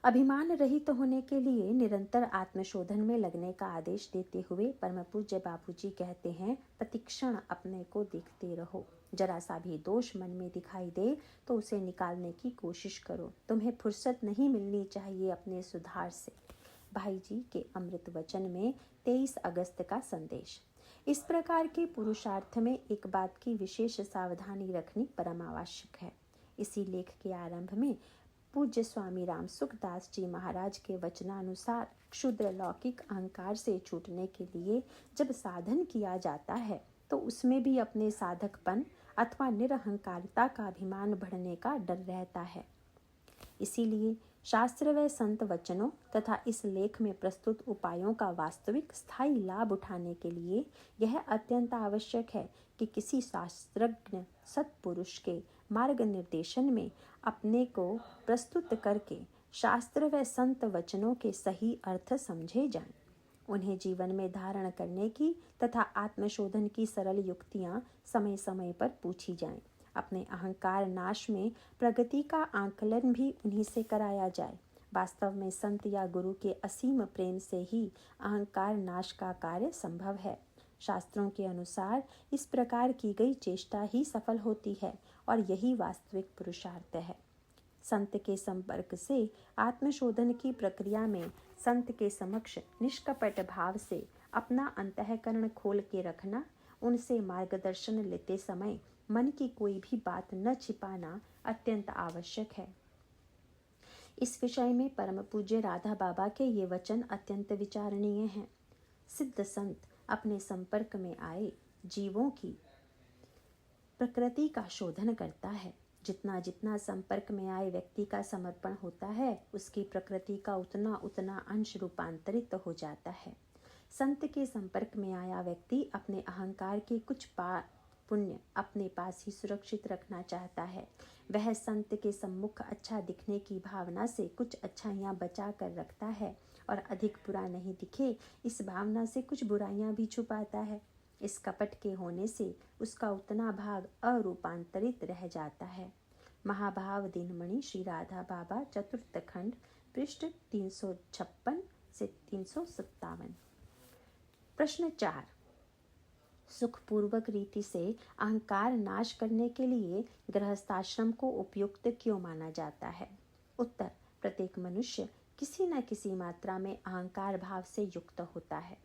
अभिमान रहित होने के लिए निरंतर आत्मशोधन में लगने का आदेश देते हुए परम पूज्य बाबूजी कहते हैं, प्रतिक्षण अपने को देखते रहो। जरा सा भी दोष मन में दिखाई दे तो उसे निकालने की कोशिश करो। तुम्हें फुर्सत नहीं मिलनी चाहिए अपने सुधार से। भाई जी के अमृत वचन में 23 अगस्त का संदेश। इस प्रकार के पुरुषार्थ में एक बात की विशेष सावधानी रखनी परम आवश्यक है। इसी लेख के आरंभ में पूज्य स्वामी राम सुखदास जी महाराज के वचनानुसार क्षुद्र लौकिक अहंकार से छूटने के लिए जब साधन किया जाता है तो उसमें भी अपने साधकपन अथवा निरहंकारता का अभिमान बढ़ने का डर रहता है। इसीलिए शास्त्र व संत वचनों तथा इस लेख में प्रस्तुत उपायों का वास्तविक स्थायी लाभ उठाने के लिए यह अत्यंत आवश्यक है कि किसी शास्त्रज्ञ सत्पुरुष के मार्ग निर्देशन में अपने को प्रस्तुत करके शास्त्र व संत वचनों के सही अर्थ समझे जाएं। उन्हें जीवन में धारण करने की तथा आत्मशोधन की सरल युक्तियां समय समय पर पूछी जाएं। अपने अहंकार नाश में प्रगति का आकलन भी उन्हीं से कराया जाए। वास्तव में संत या गुरु के असीम प्रेम से ही अहंकार नाश का कार्य संभव है। शास्त्रों के अनुसार इस प्रकार की गई चेष्टा ही सफल होती है और यही वास्तविक पुरुषार्थ है। संत के संपर्क से आत्मशोधन की प्रक्रिया में संत के समक्ष निष्कपट भाव से अपना अंतःकरण खोल के रखना, उनसे मार्गदर्शन लेते समय मन की कोई भी बात न छिपाना अत्यंत आवश्यक है। इस विषय में परम पूज्य राधा बाबा के ये वचन अत्यंत विचारणीय हैं। सिद्ध संत अपने संपर्क में आए जीवों की प्रकृति का शोधन करता है। जितना जितना संपर्क में आए व्यक्ति का समर्पण होता है, उसकी प्रकृति का उतना उतना अंश रूपांतरित हो जाता है। संत के संपर्क में आया व्यक्ति अपने अहंकार के कुछ पुण्य अपने पास ही सुरक्षित रखना चाहता है। वह संत के सम्मुख अच्छा दिखने की भावना से कुछ अच्छाइयाँ बचा कर रखता है और अधिक बुरा नहीं दिखे इस भावना से कुछ बुराइयाँ भी छुपाता है। इस कपट के होने से उसका उतना भाग अरूपांतरित रह जाता है। महाभाव दिनमणि श्री राधा बाबा, चतुर्थ खंड, पृष्ठ 356 से 357। प्रश्न 4। सुखपूर्वक रीति से अहंकार नाश करने के लिए गृहस्थाश्रम को उपयुक्त क्यों माना जाता है? उत्तर: प्रत्येक मनुष्य किसी न किसी मात्रा में अहंकार भाव से युक्त होता है।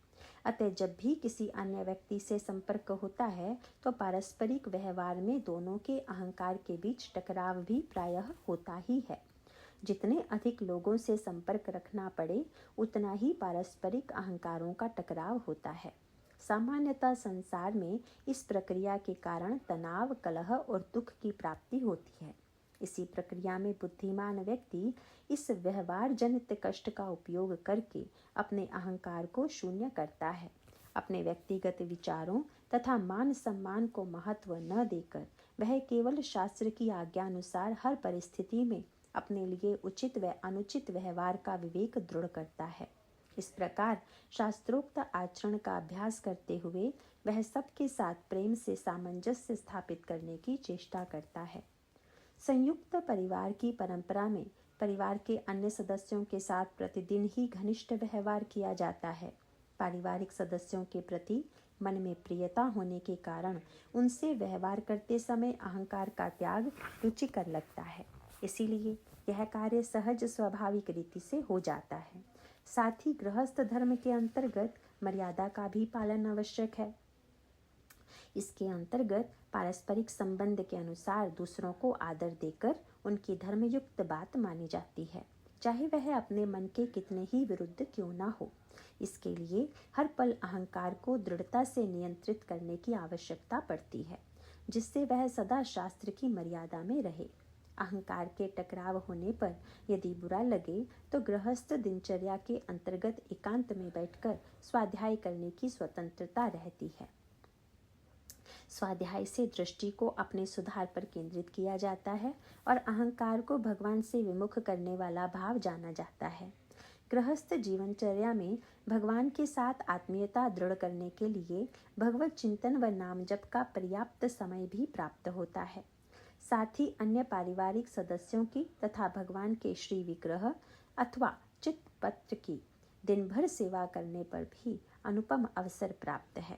अतः जब भी किसी अन्य व्यक्ति से संपर्क होता है तो पारस्परिक व्यवहार में दोनों के अहंकार के बीच टकराव भी प्रायः होता ही है। जितने अधिक लोगों से संपर्क रखना पड़े उतना ही पारस्परिक अहंकारों का टकराव होता है। सामान्यतः संसार में इस प्रक्रिया के कारण तनाव, कलह और दुख की प्राप्ति होती है। इसी प्रक्रिया में बुद्धिमान व्यक्ति इस व्यवहार जनित कष्ट का उपयोग करके अपने अहंकार को शून्य करता है। अपने व्यक्तिगत विचारों तथा मान सम्मान को महत्व न देकर वह केवल शास्त्र की आज्ञानुसार हर परिस्थिति में अपने लिए उचित व अनुचित व्यवहार का विवेक दृढ़ करता है। इस प्रकार शास्त्रोक्त आचरण का अभ्यास करते हुए वह सबके साथ प्रेम से सामंजस्य स्थापित करने की चेष्टा करता है। संयुक्त परिवार की परंपरा में परिवार के अन्य सदस्यों के साथ प्रतिदिन ही घनिष्ठ व्यवहार किया जाता है। पारिवारिक सदस्यों के प्रति मन में प्रियता होने के कारण उनसे व्यवहार करते समय अहंकार का त्याग रुचिकर लगता है। इसीलिए यह कार्य सहज स्वाभाविक रीति से हो जाता है। साथ ही गृहस्थ धर्म के अंतर्गत मर्यादा का भी पालन आवश्यक है। इसके अंतर्गत पारस्परिक संबंध के अनुसार दूसरों को आदर देकर उनकी धर्मयुक्त बात मानी जाती है, चाहे वह अपने मन के कितने ही विरुद्ध क्यों ना हो। इसके लिए हर पल अहंकार को दृढ़ता से नियंत्रित करने की आवश्यकता पड़ती है, जिससे वह सदा शास्त्र की मर्यादा में रहे। अहंकार के टकराव होने पर यदि बुरा लगे तो गृहस्थ दिनचर्या के अंतर्गत एकांत में बैठकर स्वाध्याय करने की स्वतंत्रता रहती है। स्वाध्याय से दृष्टि को अपने सुधार पर केंद्रित किया जाता है और अहंकार को भगवान से विमुख करने वाला भाव जाना जाता है। गृहस्थ जीवनचर्या में भगवान के साथ आत्मीयता दृढ़ करने के लिए भगवत चिंतन व नाम जप का पर्याप्त समय भी प्राप्त होता है। साथ ही अन्य पारिवारिक सदस्यों की तथा भगवान के श्री विग्रह अथवा चित्तपत्र की दिन भर सेवा करने पर भी अनुपम अवसर प्राप्त है।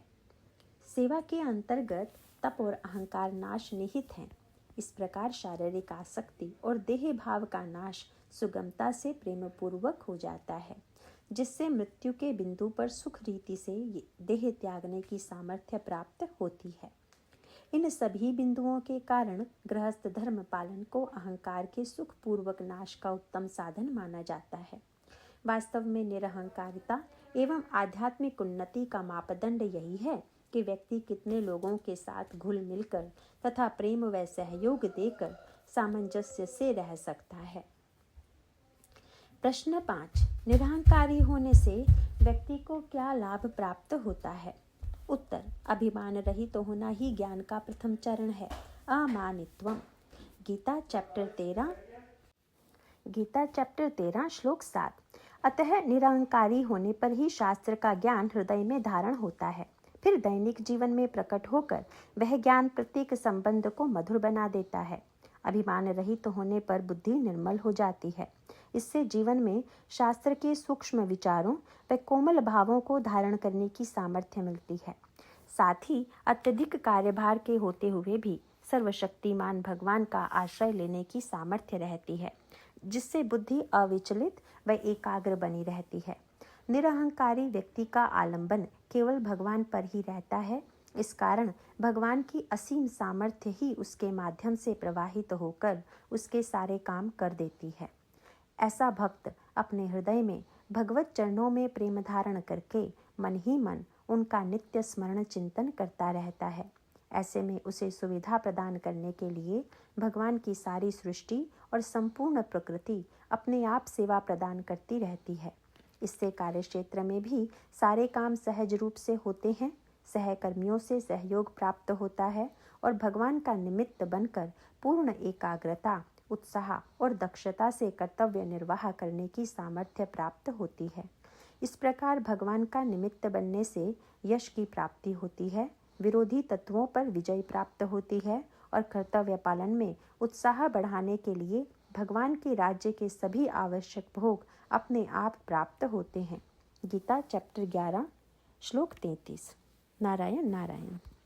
सेवा के अंतर्गत तप और अहंकार नाश निहित हैं। इस प्रकार शारीरिक आसक्ति और देह भाव का नाश सुगमता से प्रेम पूर्वक हो जाता है, जिससे मृत्यु के बिंदु पर सुख रीति से देह त्यागने की सामर्थ्य प्राप्त होती है। इन सभी बिंदुओं के कारण गृहस्थ धर्म पालन को अहंकार के सुख पूर्वक नाश का उत्तम साधन माना जाता है। वास्तव में निरहंकारिता एवं आध्यात्मिक उन्नति का मापदंड यही है कि व्यक्ति कितने लोगों के साथ घुल मिलकर तथा प्रेम व सहयोग देकर सामंजस्य से रह सकता है। प्रश्न 5, निरहंकारी होने से व्यक्ति को क्या लाभ प्राप्त होता है? उत्तर, अभिमान रहित तो होना ही ज्ञान का प्रथम चरण है। अमानित्वम। गीता चैप्टर 13 श्लोक 7। अतः निरहंकारी होने पर ही शास्त्र का ज्ञान हृदय में धारण होता है, फिर दैनिक जीवन में प्रकट होकर वह ज्ञान प्रत्येक संबंध को मधुर बना देता है। अभिमान रहित होने पर बुद्धि निर्मल हो जाती है। इससे जीवन में शास्त्र के सूक्ष्म विचारों व कोमल भावों को धारण करने की सामर्थ्य मिलती है। साथ ही अत्यधिक कार्यभार के होते हुए भी सर्वशक्तिमान भगवान का आश्रय लेने की सामर्थ्य रहती है, जिससे बुद्धि अविचलित व एकाग्र बनी रहती है। निरहंकारी व्यक्ति का आलंबन केवल भगवान पर ही रहता है। इस कारण भगवान की असीम सामर्थ्य ही उसके माध्यम से प्रवाहित होकर उसके सारे काम कर देती है। ऐसा भक्त अपने हृदय में भगवत चरणों में प्रेम धारण करके मन ही मन उनका नित्य स्मरण चिंतन करता रहता है। ऐसे में उसे सुविधा प्रदान करने के लिए भगवान की सारी सृष्टि और संपूर्ण प्रकृति अपने आप सेवा प्रदान करती रहती है। इससे कार्यक्षेत्र में भी सारे काम सहज रूप से होते हैं, सहकर्मियों से सहयोग प्राप्त होता है और भगवान का निमित्त बनकर पूर्ण एकाग्रता, उत्साह और दक्षता से कर्तव्य निर्वाह करने की सामर्थ्य प्राप्त होती है। इस प्रकार भगवान का निमित्त बनने से यश की प्राप्ति होती है, विरोधी तत्वों पर विजय प्राप्त होती है और कर्तव्य पालन में उत्साह बढ़ाने के लिए भगवान के राज्य के सभी आवश्यक भोग अपने आप प्राप्त होते हैं। गीता चैप्टर 11 श्लोक 33। नारायण नारायण।